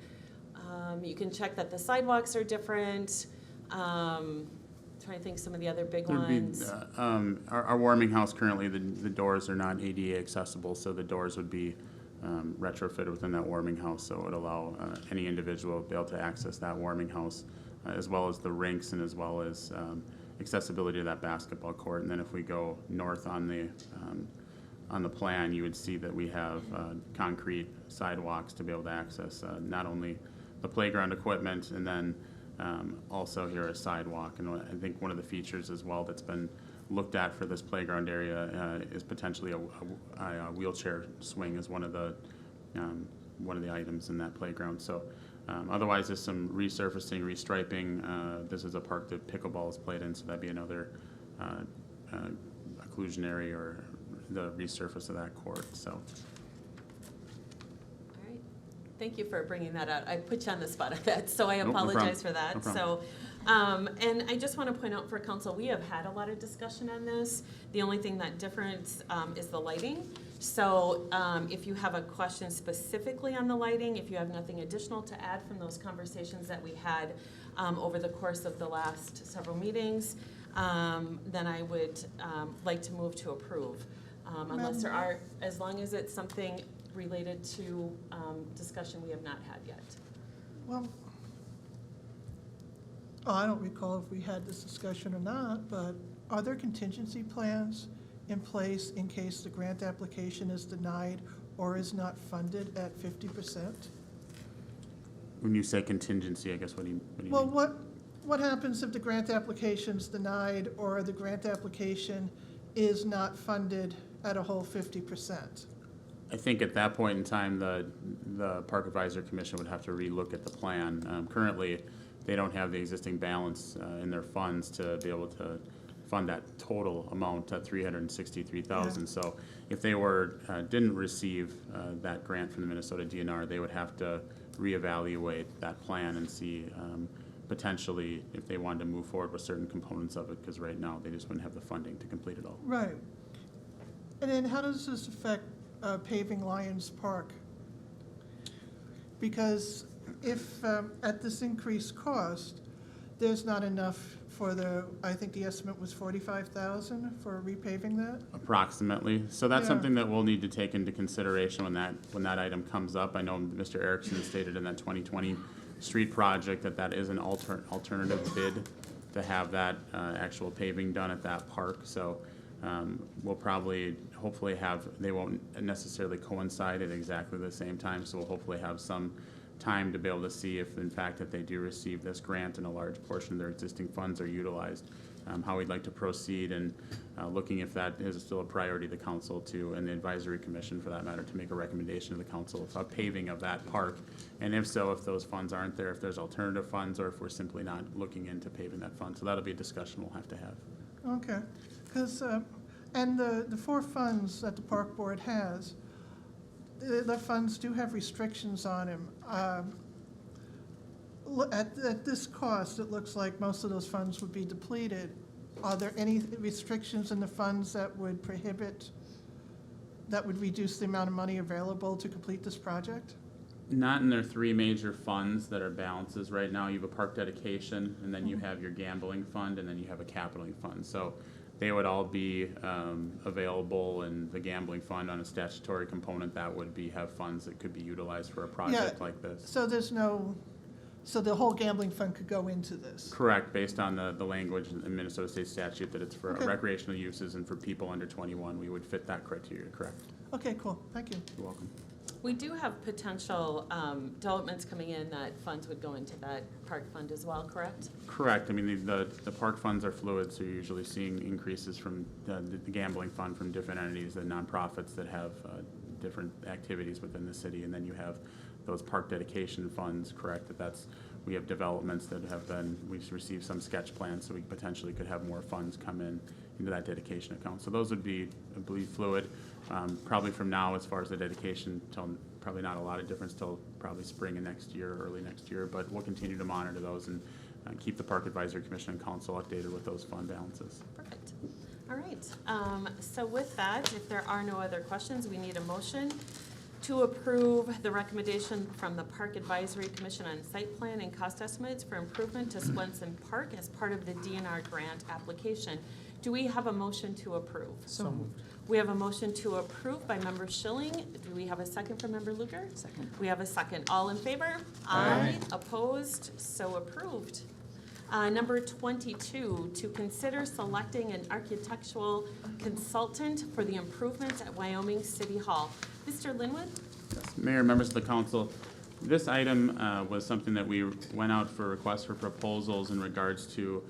You can check that the sidewalks are different. Trying to think some of the other big ones. Our warming house currently, the doors are not ADA accessible, so the doors would be retrofitted within that warming house, so it would allow any individual to be able to access that warming house, as well as the rinks and as well as accessibility to that basketball court. And then if we go north on the plan, you would see that we have concrete sidewalks to be able to access not only the playground equipment, and then also here a sidewalk. And I think one of the features as well that's been looked at for this playground area is potentially a wheelchair swing as one of the items in that playground. So otherwise there's some resurfacing, restriping. This is a park that pickleball is played in, so that'd be another occlusionary or the resurface of that court. So. Thank you for bringing that out. I put you on the spot of that, so I Nope, apologize for that. No problem. So, and I just want to point out for council, we have had a lot of discussion on this. The only thing that difference is the lighting. So if you have a question specifically on the lighting, if you have nothing additional to add from those conversations that we had over the course of the last several meetings, then I would like to move to approve. Unless there are, as long as it's something related to discussion we have not had yet. Well, I don't recall if we had this discussion or not, but are there contingency plans in place in case the grant application is denied or is not funded at 50%? When you say contingency, I guess what do you Well, mean? what happens if the grant application's denied or the grant application is not funded at a whole 50%? I think at that point in time, the Park Advisory Commission would have to relook at the plan. Currently, they don't have the existing balance in their funds to be able to fund that total amount at $363,000. Yeah. So if they didn't receive that grant from the Minnesota DNR, they would have to reevaluate that plan and see potentially if they wanted to move forward with certain components of it, because right now they just wouldn't have the funding to complete it all. Right. And then how does this affect paving Lions Park? Because if at this increased cost, there's not enough for I think the estimate was $45,000 for repaving that? Approximately. So that's Yeah. something that we'll need to take into consideration when that item comes up. I know Mr. Erickson stated in that 2020 street project that is an alternative bid to have that actual paving done at that park. So we'll probably, hopefully they won't necessarily coincide at exactly the same time. So we'll hopefully have some time to be able to see if in fact that they do receive this grant and a large portion of their existing funds are utilized how we'd like to proceed, and looking if that is still a priority to the council to, and the advisory commission for that matter, to make a recommendation to the council of paving of that park. And if so, if those funds aren't there, if there's alternative funds, or if we're simply not looking into paving that fund. So that'll be a discussion we'll have to have. Okay, because, and the 4 funds that the park board has, the funds do have restrictions on them. At this cost, it looks like most of those funds would be depleted. Are there any restrictions in the funds that would prohibit, that would reduce the amount of money available to complete this project? Not in their 3 major funds that are balances right now. You have a park dedication, and then you have your gambling fund, and then you have a capitaling fund. So they would all be available, and the gambling fund on a statutory component, that would have funds that could be utilized for a project like this. So there's no, so the whole gambling fund could go into this? Correct, based on the language in Minnesota State statute that it's for Okay. recreational uses and for people under 21, we would fit that criteria, correct? Okay, cool, thank you. You're welcome. We do have potential developments coming in that funds would go into that park fund as well, correct? Correct. I mean, the park funds are fluid, so you're usually seeing increases from the gambling fund from different entities and nonprofits that have different activities within the city. And then you have those park dedication funds, correct, we have developments that we've received some sketch plans, so we potentially could have more funds come into that dedication account. So those would be, I believe, fluid. Probably from now, as far as the dedication, till probably not a lot of difference till probably spring of next year, early next year, but we'll continue to monitor those and keep the Park Advisory Commission and Council updated with those fund balances. Perfect. All right. So with that, if there are no other questions, we need a motion to approve the recommendation from the Park Advisory Commission on site plan and cost estimates for improvement to Swenson Park as part of the DNR grant application. Do we have a motion to approve? So moved. We have a motion to approve by Member Schilling. Do we have a second from Member Luger? Second. We have a second. All in favor? Aye. Opposed? So approved. Number 22, to consider selecting an architectural consultant for the improvements at Wyoming City Hall. Mr. Linwood? Yes. Mayor, members of the council, this item was something that we went out for requests for proposals in regards to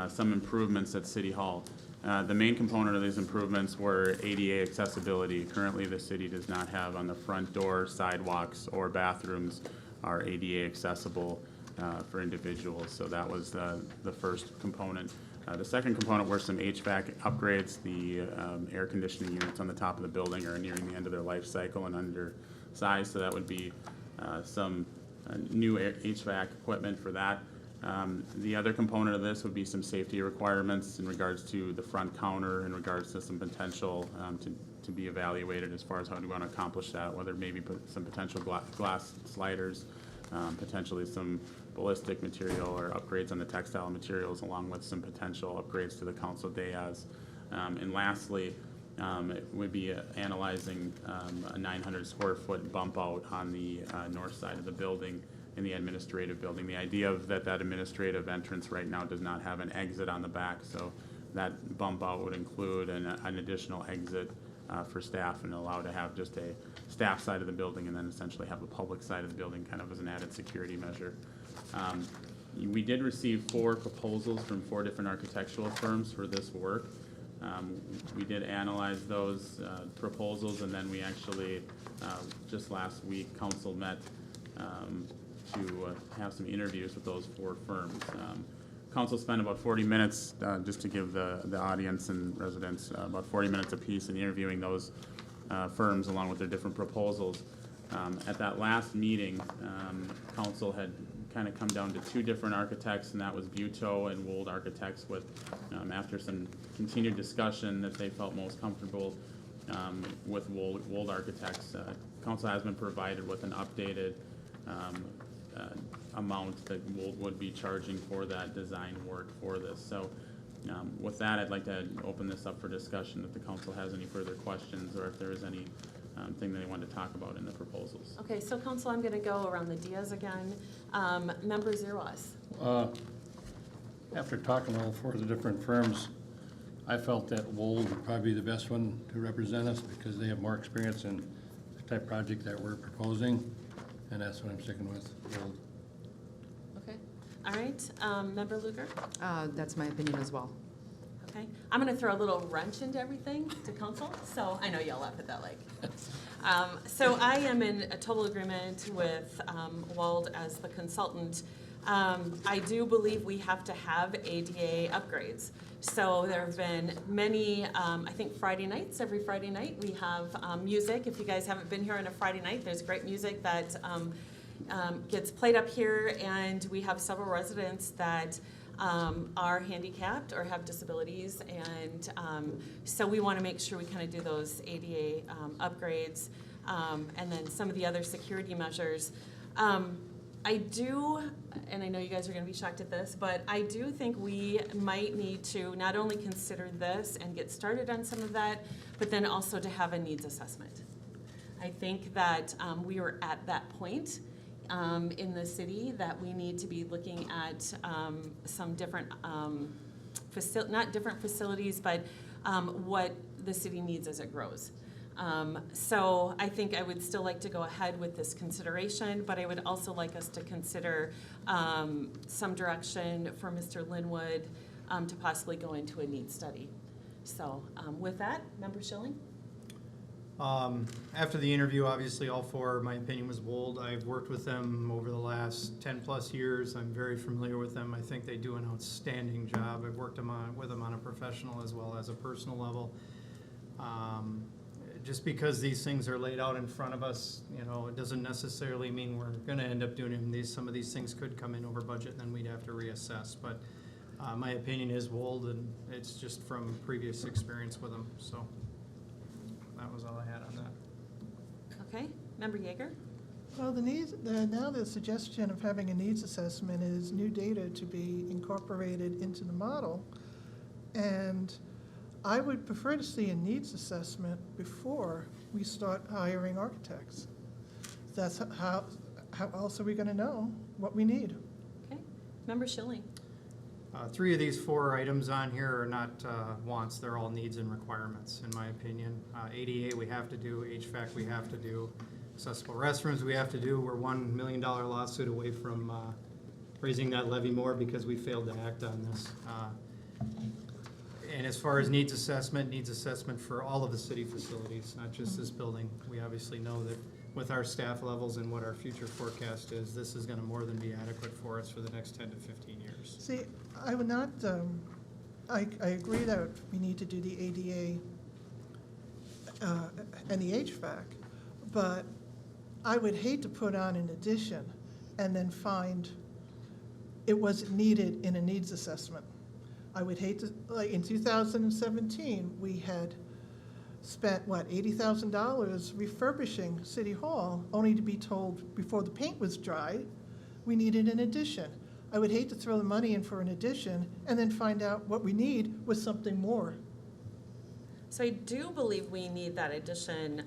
some improvements at City Hall. The main component of these improvements were ADA accessibility. Currently, the city does not have on the front door sidewalks or bathrooms are ADA accessible for individuals. So that was the first component. The second component were some HVAC upgrades. The air conditioning units on the top of the building are nearing the end of their life cycle and undersized, so that would be some new HVAC equipment for that. The other component of this would be some safety requirements in regards to the front counter, in regards to some potential to be evaluated as far as how we want to accomplish that, whether maybe put some potential glass sliders, potentially some ballistic material or upgrades on the textile materials, along with some potential upgrades to the council dais. And lastly, it would be analyzing a 900 square foot bump out on the north side of the building in the administrative building. The idea of that administrative entrance right now does not have an exit on the back, so that bump out would include an additional exit for staff and allow to have just a staff side of the building and then essentially have a public side of the building kind of as an added security measure. We did receive 4 proposals from 4 different architectural firms for this work. We did analyze those proposals, and then we actually, just last week, council met to have some interviews with those 4 firms. Council spent about 40 minutes, just to give the audience and residents about 40 minutes apiece in interviewing those firms along with their different proposals. At that last meeting, council had kind of come down to 2 different architects, and that was Buteau and Wold Architects, with after some continued discussion that they felt most comfortable with Wold Architects. Council has been provided with an updated amount that Wold would be charging for that design work for this. So with that, I'd like to open this up for discussion if the council has any further questions or if there is any thing that they want to talk about in the proposals. Okay, so council, I'm gonna go around the dias again. Member Zerwas. After talking to all 4 of the different firms, I felt that Wold would probably be the best one to represent us because they have more experience in the type of project that we're proposing, and that's what I'm sticking with, Wold. Okay, all right, Member Luger. That's my opinion as well. Okay, I'm gonna throw a little wrench into everything to council, so I know y'all laugh at that like. So I am in a total agreement with Wald as the consultant. I do believe we have to have ADA upgrades. So there have been many, I think Friday nights, every Friday night, we have music. If you guys haven't been here on a Friday night, there's great music that gets played up here, and we have several residents that are handicapped or have disabilities, and so we want to make sure we kind of do those ADA upgrades, and then some of the other security measures. I do, and I know you guys are going to be shocked at this, but I do think we might need to not only consider this and get started on some of that, but then also to have a needs assessment. I think that we are at that point in the city that we need to be looking at some different, not different facilities, but what the city needs as it grows. So I think I would still like to go ahead with this consideration, but I would also like us to consider some direction for Mr. Linwood to possibly go into a needs study. So with that, Member Schilling? After the interview, obviously all four, my opinion was Wold. I've worked with them over the last 10+ years. I'm very familiar with them. I think they do an outstanding job. I've worked with them on a professional as well as a personal level. Just because these things are laid out in front of us, you know, it doesn't necessarily mean we're gonna end up doing them. Some of these things could come in over budget, and then we'd have to reassess. But my opinion is Wold, and it's just from previous experience with them, so. That was all I had on that. Okay, Member Yeager? Well, now the suggestion of having a needs assessment is new data to be incorporated into the model. And I would prefer to see a needs assessment before we start hiring architects. That's how else are we gonna know what we need? Okay, Member Schilling? 3 of these 4 items on here are not wants, they're all needs and requirements, in my opinion. ADA we have to do, HVAC we have to do, accessible restrooms we have to do. We're $1 million lawsuit away from raising that levy more because we failed to act on this. And as far as needs assessment for all of the city facilities, not just this building. We obviously know that with our staff levels and what our future forecast is, this is gonna more than be adequate for us for the next 10 to 15 years. See, I would not, I agree that we need to do the ADA and the HVAC, but I would hate to put on an addition and then find it wasn't needed in a needs assessment. I would hate to, like in 2017, we had spent, what, $80,000 refurbishing City Hall, only to be told before the paint was dry, we needed an addition. I would hate to throw the money in for an addition and then find out what we need was something more. So I do believe we need that addition.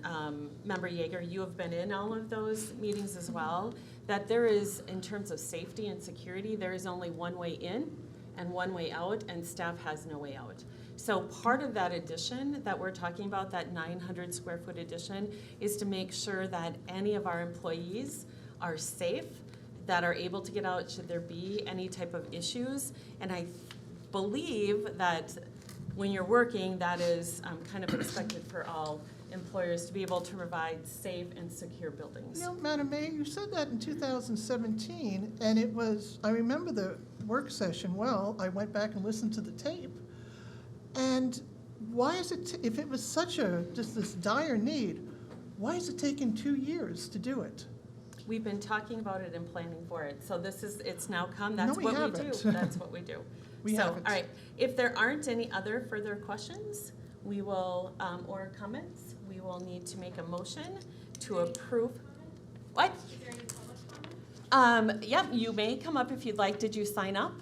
Member Yeager, you have been in all of those meetings as well, that there is, in terms of safety and security, there is only one way in and one way out, and staff has no way out. So part of that addition that we're talking about, that 900 square foot addition, is to make sure that any of our employees are safe, that are able to get out should there be any type of issues. And I believe that when you're working, that is kind of expected for all employers to be able to provide safe and secure buildings. You know, Madam Mayor, you said that in 2017, and it was, I remember the work session well. I went back and listened to the tape. And why is it, if it was such a, just this dire need, why is it taking 2 years to do it? We've been talking about it and planning for it. So this is, it's now come, No, that's we what we haven't. do. That's what we do. We So, haven't. all right, if there aren't any other further questions, we will, or comments, we will need to make a motion to approve. What? Is there any public comment? Yep, you may come up if you'd like. Did you sign up?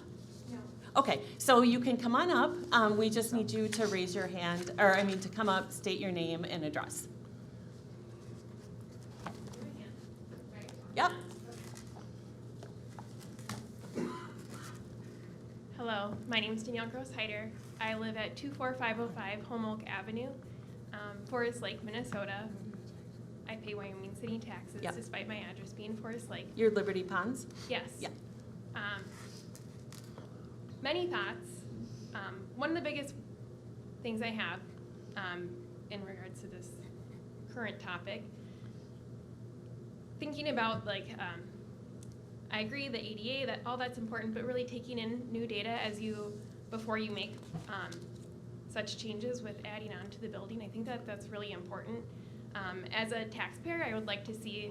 No. Okay, so you can come on up. We just need you to raise your hand, or I mean to come up, state your name and address. Yep. Hello, my name is Danielle Gross-Heider. I live at 24505 Homeoak Avenue, Forest Lake, Minnesota. I pay Wyoming city taxes Yep. despite my address being Forest Lake. Your Liberty Ponds? Yes. Yeah. Many thoughts. One of the biggest things I have in regards to this current topic. Thinking about I agree the ADA, that all that's important, but really taking in new data before you make such changes with adding on to the building, I think that's really important. As a taxpayer, I would like to see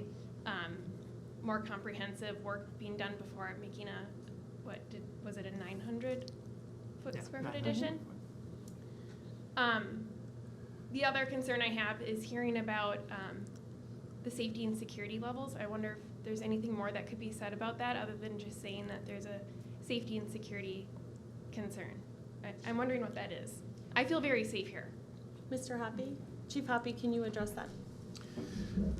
more comprehensive work being done before making was it a 900 square foot addition? The other concern I have is hearing about the safety and security levels. I wonder if there's anything more that could be said about that other than just saying that there's a safety and security concern. I'm wondering what that is. I feel very safe here. Mr. Hoppy? Chief Hoppy, can you address that?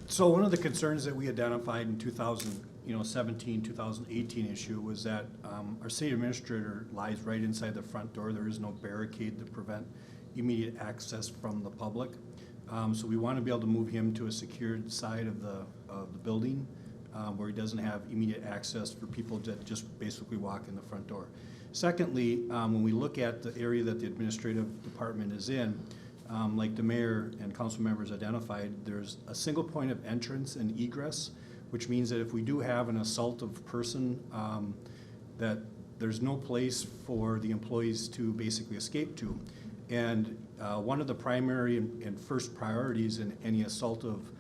So one of the concerns that we identified in 2017, 2018 issue was that our city administrator lies right inside the front door. There is no barricade to prevent immediate access from the public. So we want to be able to move him to a secured side of the building where he doesn't have immediate access for people to just basically walk in the front door. Secondly, when we look at the area that the administrative department is in, like the mayor and council members identified, there's a single point of entrance and egress, which means that if we do have an assault of person, that there's no place for the employees to basically escape to. And one of the primary and first priorities in any assault of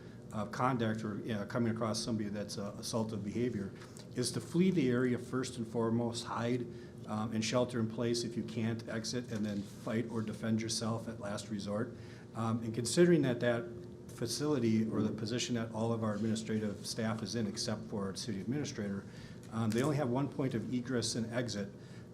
conduct or coming across somebody that's assaultive behavior is to flee the area first and foremost, hide and shelter in place if you can't exit, and then fight or defend yourself at last resort. And considering that facility or the position that all of our administrative staff is in except for our city administrator, they only have one point of egress and exit,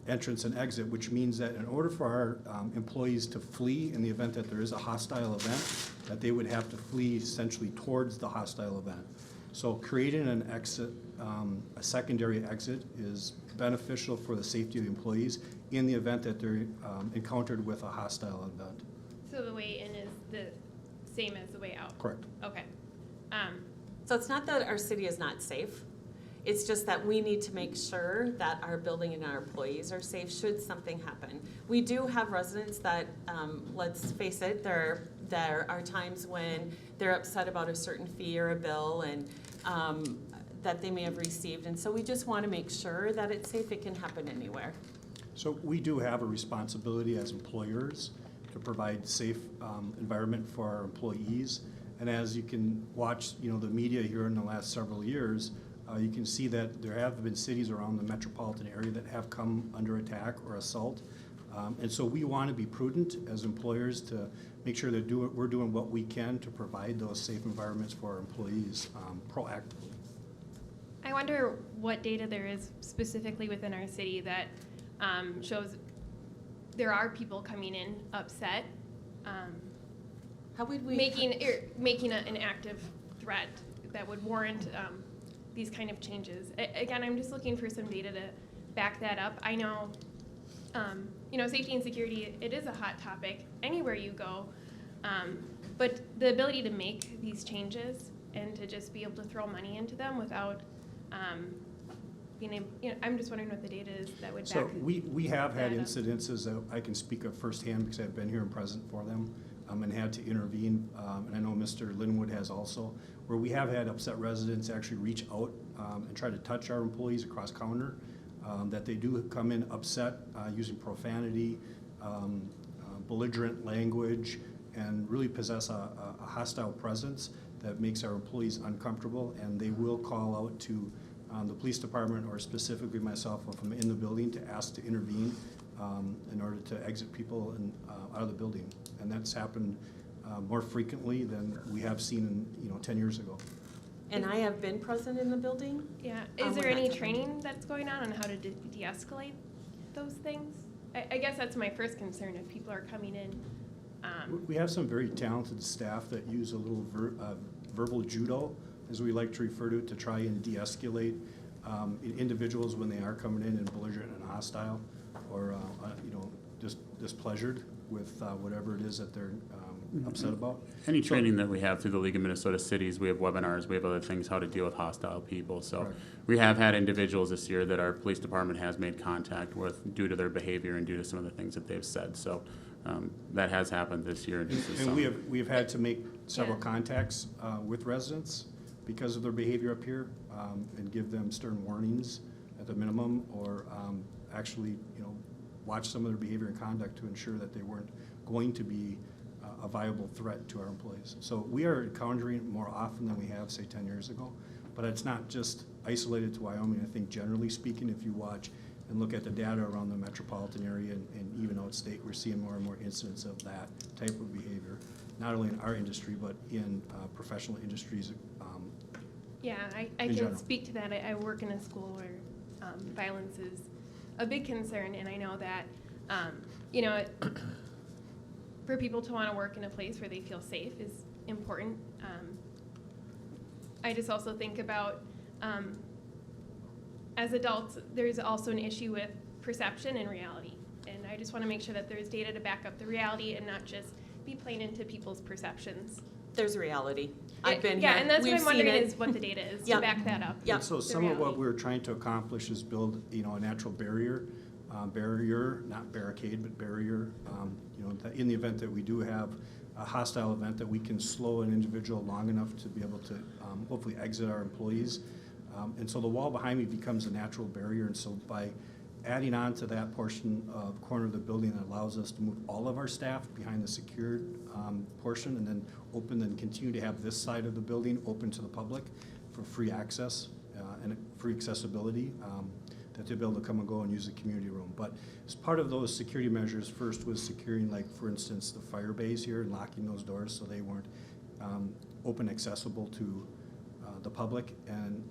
entrance and exit, which means that in order for our employees to flee in the event that there is a hostile event, that they would have to flee essentially towards the hostile event. So creating an exit, a secondary exit, is beneficial for the safety of the employees in the event that they're encountered with a hostile event. So the way in is the same as the way out? Correct. Okay. So it's not that our city is not safe. It's just that we need to make sure that our building and our employees are safe should something happen. We do have residents that, let's face it, there are times when they're upset about a certain fee or a bill and that they may have received. And so we just want to make sure that it's safe. It can happen anywhere. So we do have a responsibility as employers to provide safe environment for our employees. And as you can watch, the media here in the last several years, you can see that there have been cities around the metropolitan area that have come under attack or assault. And so we want to be prudent as employers to make sure that we're doing what we can to provide those safe environments for our employees proactively. I wonder what data there is specifically within our city that shows there are people coming in upset, How would we making an active threat that would warrant these kind of changes. Again, I'm just looking for some data to back that up. I know, safety and security, it is a hot topic anywhere you go, but the ability to make these changes and to just be able to throw money into them without being able, I'm just wondering what the data is that would back. So we have had that up. incidences that I can speak of firsthand because I've been here and present for them and had to intervene. And I know Mr. Linwood has also, where we have had upset residents actually reach out and try to touch our employees across counter, that they do come in upset using profanity, belligerent language, and really possess a hostile presence that makes our employees uncomfortable, and they will call out to the police department or specifically myself if I'm in the building to ask to intervene in order to exit people out of the building. And that's happened more frequently than we have seen in 10 years ago. And I have been present in the building. Yeah, we're is there not any doing- training that's going on how to de-escalate those things? I guess that's my first concern if people are coming in. We have some very talented staff that use a little verbal judo, as we like to refer to it, to try and de-escalate individuals when they are coming in belligerent and hostile, or just displeasured with whatever it is that they're upset about. Any training that we have through the League of Minnesota Cities, we have webinars, we have other things, how to deal with hostile people. So Correct. we have had individuals this year that our police department has made contact with due to their behavior and due to some of the things that they've said. So that has happened this year. Just this And summer. we have had to make several Yeah. contacts with residents because of their behavior up here, and give them stern warnings at the minimum, or actually, watch some of their behavior and conduct to ensure that they weren't going to be a viable threat to our employees. So we are encountering more often than we have, say, 10 years ago. But it's not just isolated to Wyoming. I think generally speaking, if you watch and look at the data around the metropolitan area and even outstate, we're seeing more and more incidents of that type of behavior, not only in our industry, but in professional industries. Yeah, I In can general. speak to that. I work in a school where violence is a big concern, and I know that, for people to want to work in a place where they feel safe is important. I just also think about, as adults, there's also an issue with perception and reality. And I just want to make sure that there's data to back up the reality and not just be playing into people's perceptions. There's reality. I've been Yeah, here. and that's We've what I'm wondering seen it. is what the data is Yep. to back that up. Yep. And so the some of what reality. we're trying to accomplish is build, a natural barrier, not barricade, but barrier, that in the event that we do have a hostile event, that we can slow an individual long enough to be able to hopefully exit our employees. And so the wall behind me becomes a natural barrier, and so by adding on to that portion of corner of the building, that allows us to move all of our staff behind the secured portion, and then continue to have this side of the building open to the public for free access and free accessibility, that they'll be able to come and go and use the community room. But as part of those security measures, first was securing, like, for instance, the fire bays here and locking those doors so they weren't open accessible to the public. And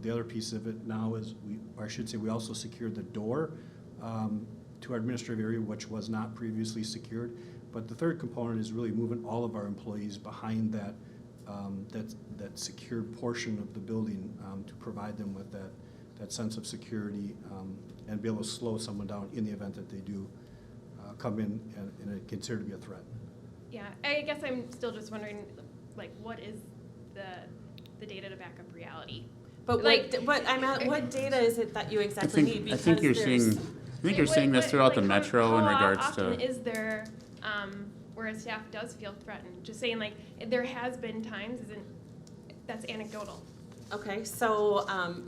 the other piece of it now is we also secured the door to our administrative area, which was not previously secured. But the third component is really moving all of our employees behind that secured portion of the building to provide them with that sense of security, and be able to slow someone down in the event that they do come in and are considered to be a threat. Yeah, I guess I'm still just wondering, like, what is the data to back up reality? But Like- what data is it that you exactly need? I think you're seeing, this throughout the metro in regards How often to, is there, where a staff does feel threatened? Just saying, like, there has been times, that's anecdotal. Okay, so,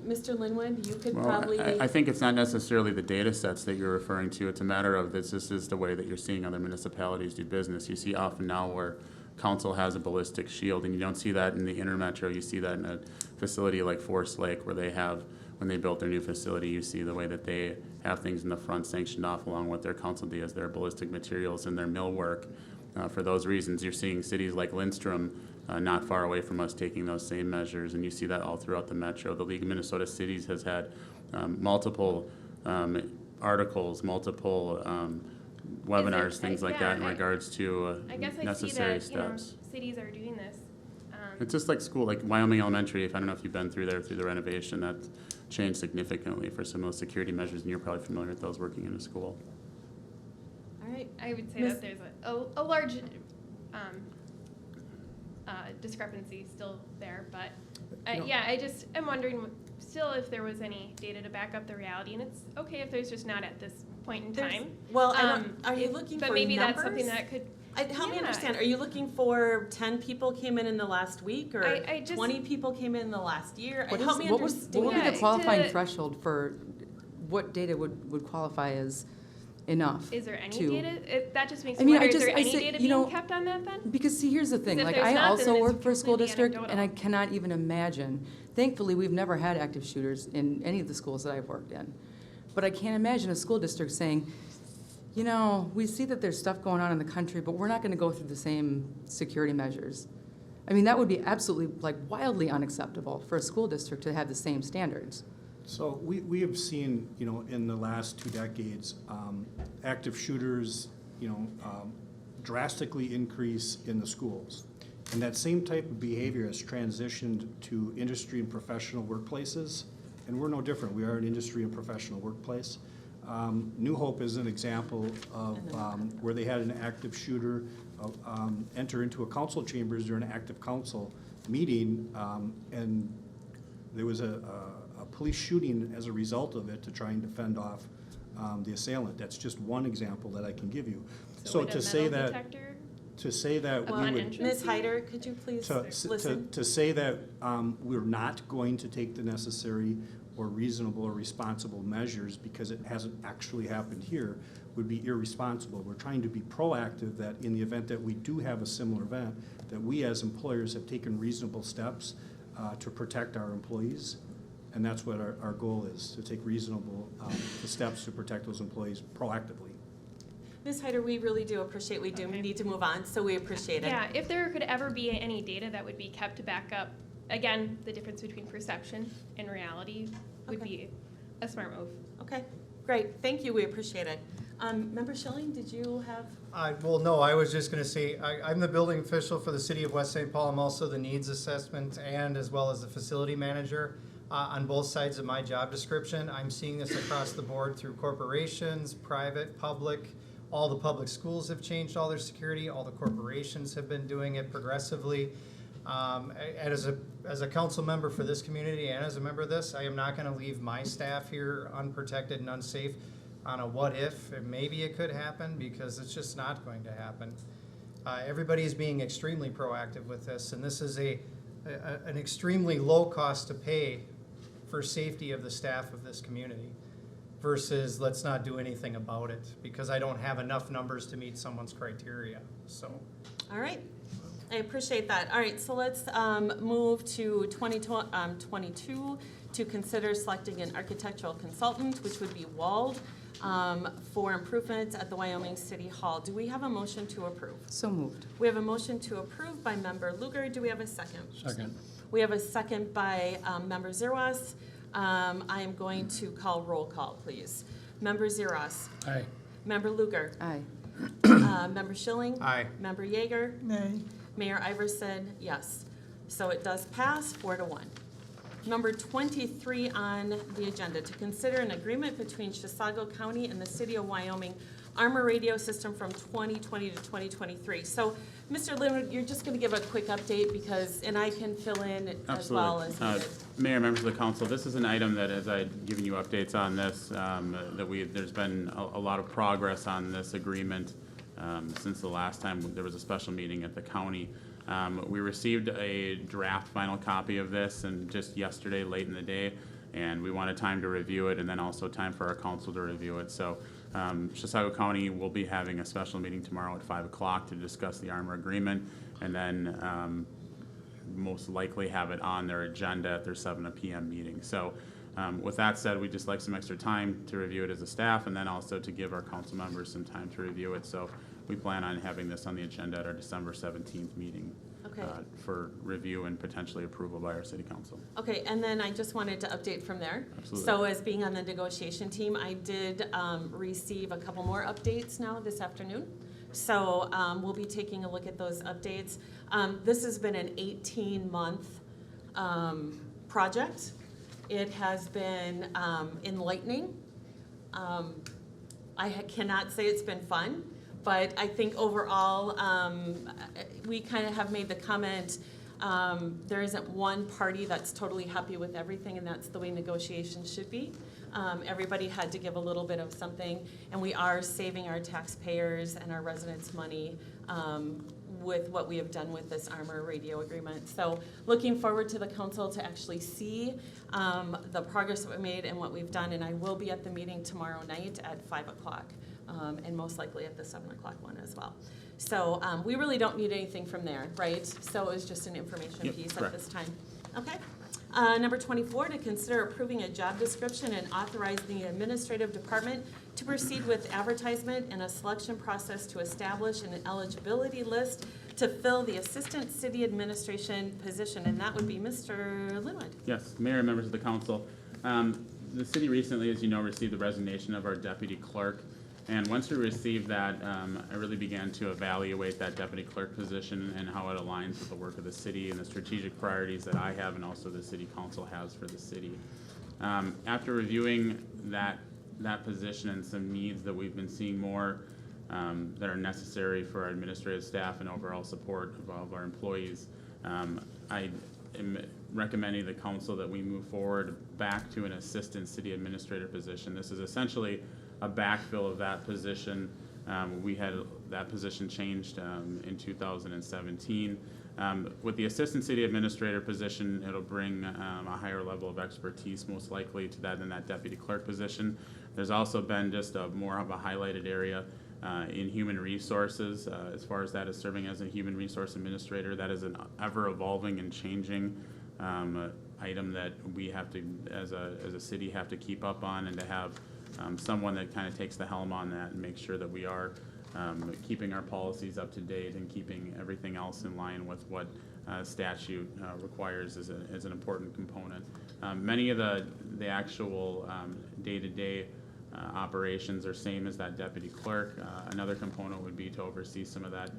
Mr. Linwood, you could well, probably. I think it's not necessarily the data sets that you're referring to. It's a matter of this is the way that you're seeing other municipalities do business. You see often now where council has a ballistic shield, and you don't see that in the inner metro. You see that in a facility like Forest Lake, where they have, when they built their new facility, you see the way that they have things in the front sanctioned off along with their council deals, their ballistic materials and their millwork. For those reasons, you're seeing cities like Lindstrom, not far away from us, taking those same measures, and you see that all throughout the metro. The League of Minnesota Cities has had multiple articles, multiple webinars, things like that in regards to I guess I see necessary that, steps. cities are doing this. It's just like school, like Wyoming Elementary, I don't know if you've been through there through the renovation, that's changed significantly for some of those security measures, and you're probably familiar with those working in a school. All right, I would say Miss- that there's a large discrepancy still there, but I just am wondering still if there was any data to back up the reality, and it's okay if there's just not at this point in There's- time. well, are you looking for But maybe that's something numbers? that could. Help me Yeah. understand, are you looking for 10 people came in the last week, or I just- 20 people came in the last year? What Help me would understand. be Yeah, the qualifying to- threshold for what data would qualify as enough? Is there any to- data? That just makes I me mean, wonder, I is there just- I any say, data you know, being kept on that then? Because see, here's the thing, if like there's I not, then also it's work for a school completely district and I anecdotal. cannot even imagine, thankfully, we've never had active shooters in any of the schools that I've worked in. But I can't imagine a school district saying, we see that there's stuff going on in the country, but we're not gonna go through the same security measures. I mean, that would be absolutely, like, wildly unacceptable for a school district to have the same standards. So we have seen, in the last 2 decades, active shooters, drastically increase in the schools. And that same type of behavior has transitioned to industry and professional workplaces, and we're no different. We are an industry and professional workplace. New Hope is an example of where they had an active shooter enter into a council chambers during an active council meeting, and there was a police shooting as a result of it to try and defend off the assailant. That's just one example that I can give you. So would a to say metal that, detector? to say that we Upon would, entrance? Ms. Hyder, could you please listen? to say that we're not going to take the necessary or reasonable or responsible measures because it hasn't actually happened here would be irresponsible. We're trying to be proactive that in the event that we do have a similar event, that we as employers have taken reasonable steps to protect our employees. And that's what our goal is, to take reasonable steps to protect those employees proactively. Ms. Hyder, we really do appreciate, we do need to move on, so we appreciate it. Yeah, if there could ever be any data that would be kept to back up, again, the difference between perception and reality would Okay. be a smart move. Okay, great, thank you, we appreciate it. Member Schilling, did you have? Well, no, I was just gonna say, I'm the building official for the city of West St. Paul. I'm also the needs assessment and as well as the facility manager on both sides of my job description. I'm seeing this across the board through corporations, private, public. All the public schools have changed all their security. All the corporations have been doing it progressively. And as a council member for this community and as a member of this, I am not gonna leave my staff here unprotected and unsafe on a what if, and maybe it could happen, because it's just not going to happen. Everybody is being extremely proactive with this, and this is an extremely low cost to pay for safety of the staff of this community versus let's not do anything about it because I don't have enough numbers to meet someone's criteria, so. All right, I appreciate that. All right, so let's move to 2022 to consider selecting an architectural consultant, which would be Wald, for improvements at the Wyoming City Hall. Do we have a motion to approve? So moved. We have a motion to approve by Member Lugar. Do we have a second? Second. We have a second by Member Zerwas. I am going to call roll call, please. Member Zeros. Aye. Member Lugar. Aye. Member Schilling. Aye. Member Yeager. Nay. Mayor Iverson, yes. So it does pass 4-1. Number 23 on the agenda, to consider an agreement between Chisago County and the City of Wyoming Armor Radio System from 2020 to 2023. So, Mr. Linwood, you're just gonna give a quick update because, and I can fill in as well as needed. Mayor, members of the council, this is an item that, as I've given you updates on this, there's been a lot of progress on this agreement since the last time there was a special meeting at the county. We received a draft final copy of this and just yesterday, late in the day, and we wanted time to review it and then also time for our council to review it. So Chisago County will be having a special meeting tomorrow at 5 o'clock to discuss the armor agreement, and then most likely have it on their agenda at their 7 p.m. meeting. So with that said, we'd just like some extra time to review it as a staff and then also to give our council members some time to review it. So we plan on having this on the agenda at our December 17th meeting. Okay. For review and potentially approval by our city council. Okay, and then I just wanted to update from there. Absolutely. So as being on the negotiation team, I did receive a couple more updates now this afternoon. So we'll be taking a look at those updates. This has been an 18-month project. It has been enlightening. I cannot say it's been fun, but I think overall, we kind of have made the comment, there isn't one party that's totally happy with everything, and that's the way negotiations should be. Everybody had to give a little bit of something, and we are saving our taxpayers and our residents money with what we have done with this armor radio agreement. So looking forward to the council to actually see the progress that we made and what we've done, and I will be at the meeting tomorrow night at 5 o'clock. And most likely at the 7 o'clock one as well. So we really don't need anything from there, right? So it was just an information piece correct. at this time. Okay. Number 24, to consider approving a job description and authorize the administrative department to proceed with advertisement and a selection process to establish an eligibility list to fill the assistant city administration position, and that would be Mr. Linwood. Yes, Mayor and members of the council. The city recently, as you know, received the resignation of our deputy clerk. And once we received that, I really began to evaluate that deputy clerk position and how it aligns with the work of the city and the strategic priorities that I have and also the city council has for the city. After reviewing that position and some needs that we've been seeing more that are necessary for our administrative staff and overall support of all of our employees, I am recommending to the council that we move forward back to an assistant city administrator position. This is essentially a backfill of that position We had that position changed in 2017. With the assistant city administrator position, it'll bring a higher level of expertise most likely to that than that deputy clerk position. There's also been just more of a highlighted area in human resources, as far as that is serving as a human resource administrator. That is an ever-evolving and changing item that we have to, as a city, have to keep up on, and to have someone that kind of takes the helm on that and makes sure that we are keeping our policies up to date and keeping everything else in line with what statute requires is an important component. Many of the actual day-to-day operations are same as that deputy clerk. Another component would be to oversee some of that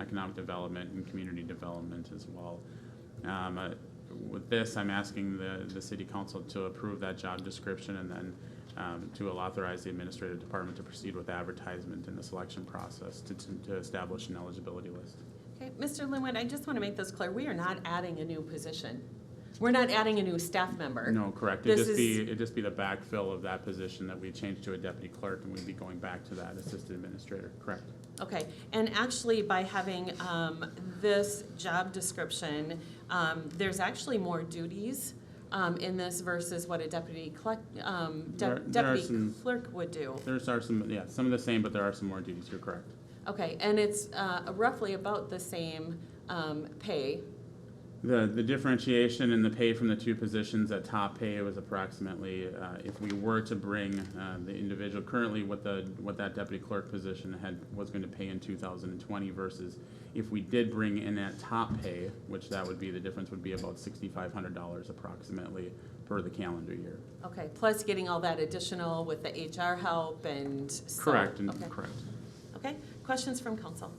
economic development and community development as well. With this, I'm asking the city council to approve that job description, and then to authorize the administrative department to proceed with advertisement in the selection process to establish an eligibility list. Okay, Mr. Linwood, I just want to make this clear. We are not adding a new position. We're not adding a new staff member. No, correct. This It'd just be the backfill of that position that we changed to a deputy clerk, and we'd be going back to that assistant administrator, correct? Okay, and actually by having this job description, there's actually more duties in this versus what a deputy clerk would do. There's some of the same, but there are some more duties, you're correct. Okay, and it's roughly about the same pay. The differentiation in the pay from the two positions at top pay was approximately, if we were to bring the individual, currently what that deputy clerk position was going to pay in 2020 versus if we did bring in at top pay, which that would be, the difference would be about $6,500 approximately per the calendar year. Okay, plus getting all that additional with the HR help and so. Correct, Okay. correct. Okay, questions from council?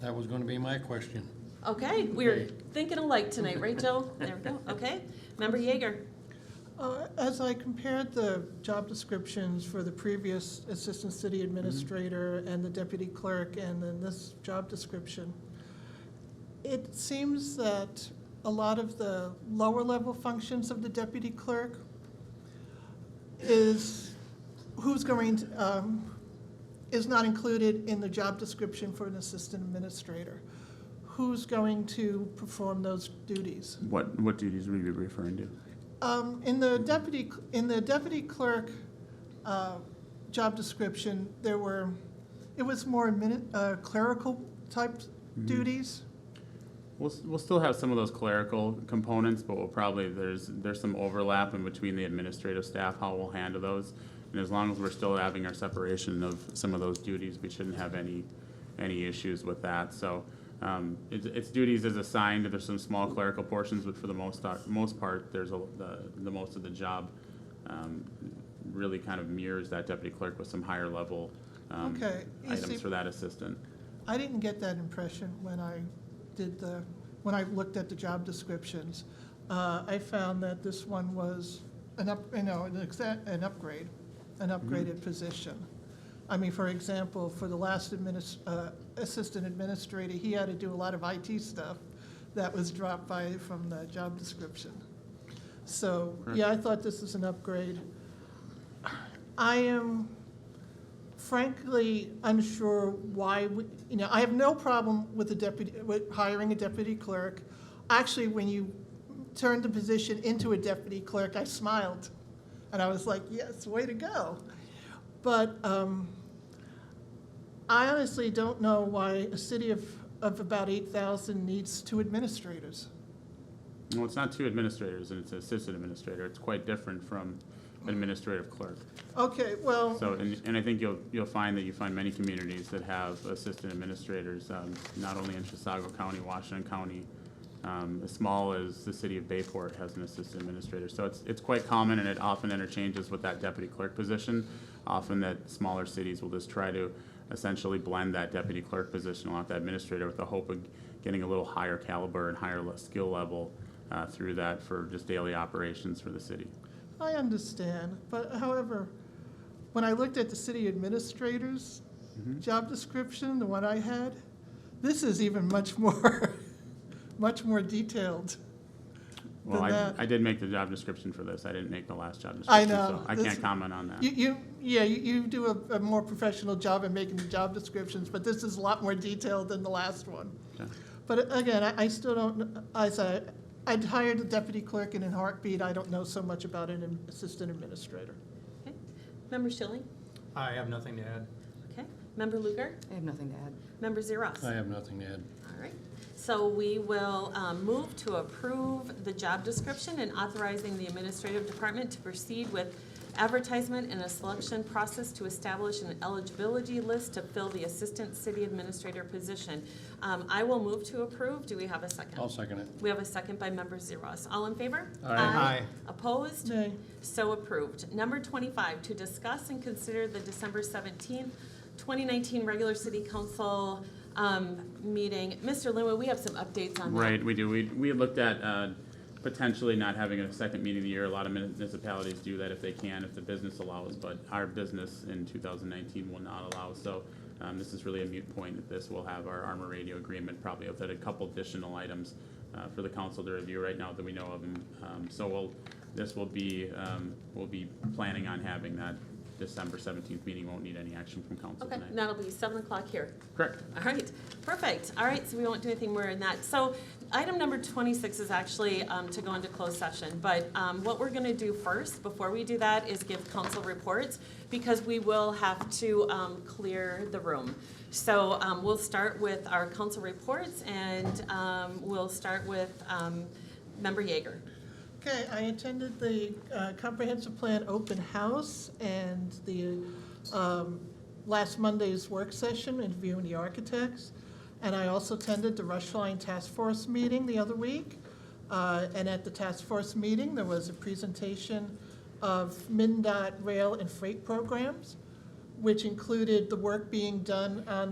That was gonna be my question. Okay, we're thinking alike tonight, right, Joe? There we go, okay. Member Yeager? As I compared the job descriptions for the previous assistant city administrator and the deputy clerk and then this job description, it seems that a lot of the lower level functions of the deputy clerk is not included in the job description for an assistant administrator. Who's going to perform those duties? What duties were you referring to? In the deputy clerk job description, it was more clerical type duties. We'll still have some of those clerical components, but there's some overlap in between the administrative staff, how we'll handle those. And as long as we're still having our separation of some of those duties, we shouldn't have any issues with that. So its duties is assigned. There's some small clerical portions, but for the most part, there's the most of the job really kind of mirrors that deputy clerk with some higher level items for that assistant. I didn't get that impression when I looked at the job descriptions. I found that this one was an upgraded position. I mean, for example, for the last assistant administrator, he had to do a lot of IT stuff that was dropped from the job description. So, yeah, I thought this was an upgrade. I am frankly unsure why I have no problem with hiring a deputy clerk. Actually, when you turned the position into a deputy clerk, I smiled. And I was like, yes, way to go. But I honestly don't know why a city of about 8,000 needs 2 administrators. Well, it's not 2 administrators, and it's an assistant administrator. It's quite different from administrative clerk. Okay, well. So, and I think you'll find that you find many communities that have assistant administrators, not only in Chisago County, Washington County, as small as the city of Bayport has an assistant administrator. So it's quite common, and it often interchanges with that deputy clerk position. Often that smaller cities will just try to essentially blend that deputy clerk position along with that administrator with the hope of getting a little higher caliber and higher skill level through that for just daily operations for the city. I understand, but however, when I looked at the city administrator's job description, the one I had, this is even much more detailed. Well, I did make the job description for this. I didn't make the last job description. I know. So I can't comment on that. Yeah, you do a more professional job in making the job descriptions, but this is a lot more detailed than the last one. Okay. But again, I still don't, I'd hired a deputy clerk and in heartbeat, I don't know so much about an assistant administrator. Okay. Member Schilling? I have nothing to add. Okay. Member Luger? I have nothing to add. Member Zeros? I have nothing to add. All right. So we will move to approve the job description and authorizing the administrative department to proceed with advertisement and a selection process to establish an eligibility list to fill the assistant city administrator position. I will move to approve. Do we have a second? I'll second it. We have a second by Member Zeros. All in favor? Aye. Aye. Opposed? Nay. So approved. Number 25, to discuss and consider the December 17th, 2019 regular city council meeting. Mr. Linwood, we have some updates on that. Right, we do. We had looked at potentially not having a second meeting of the year. A lot of municipalities do that if they can, if the business allows, but our business in 2019 will not allow. So this is really a moot point that this will have our Armor Radio agreement, probably with a couple additional items for the council to review right now that we know of them. So we'll be planning on having that December 17th meeting. Won't need any action from council Okay, tonight. and that'll be 7 o'clock here. Correct. All right, perfect. All right, so we won't do anything more in that. So item number 26 is actually to go into closed session. But what we're going to do first, before we do that, is give council reports, because we will have to clear the room. So we'll start with our council reports, and we'll start with Member Yeager. Okay, I attended the comprehensive plan open house and the last Monday's work session interviewing the architects. And I also attended the Rush Line Task Force meeting the other week. And at the task force meeting, there was a presentation of MnDOT rail and freight programs, which included the work being done on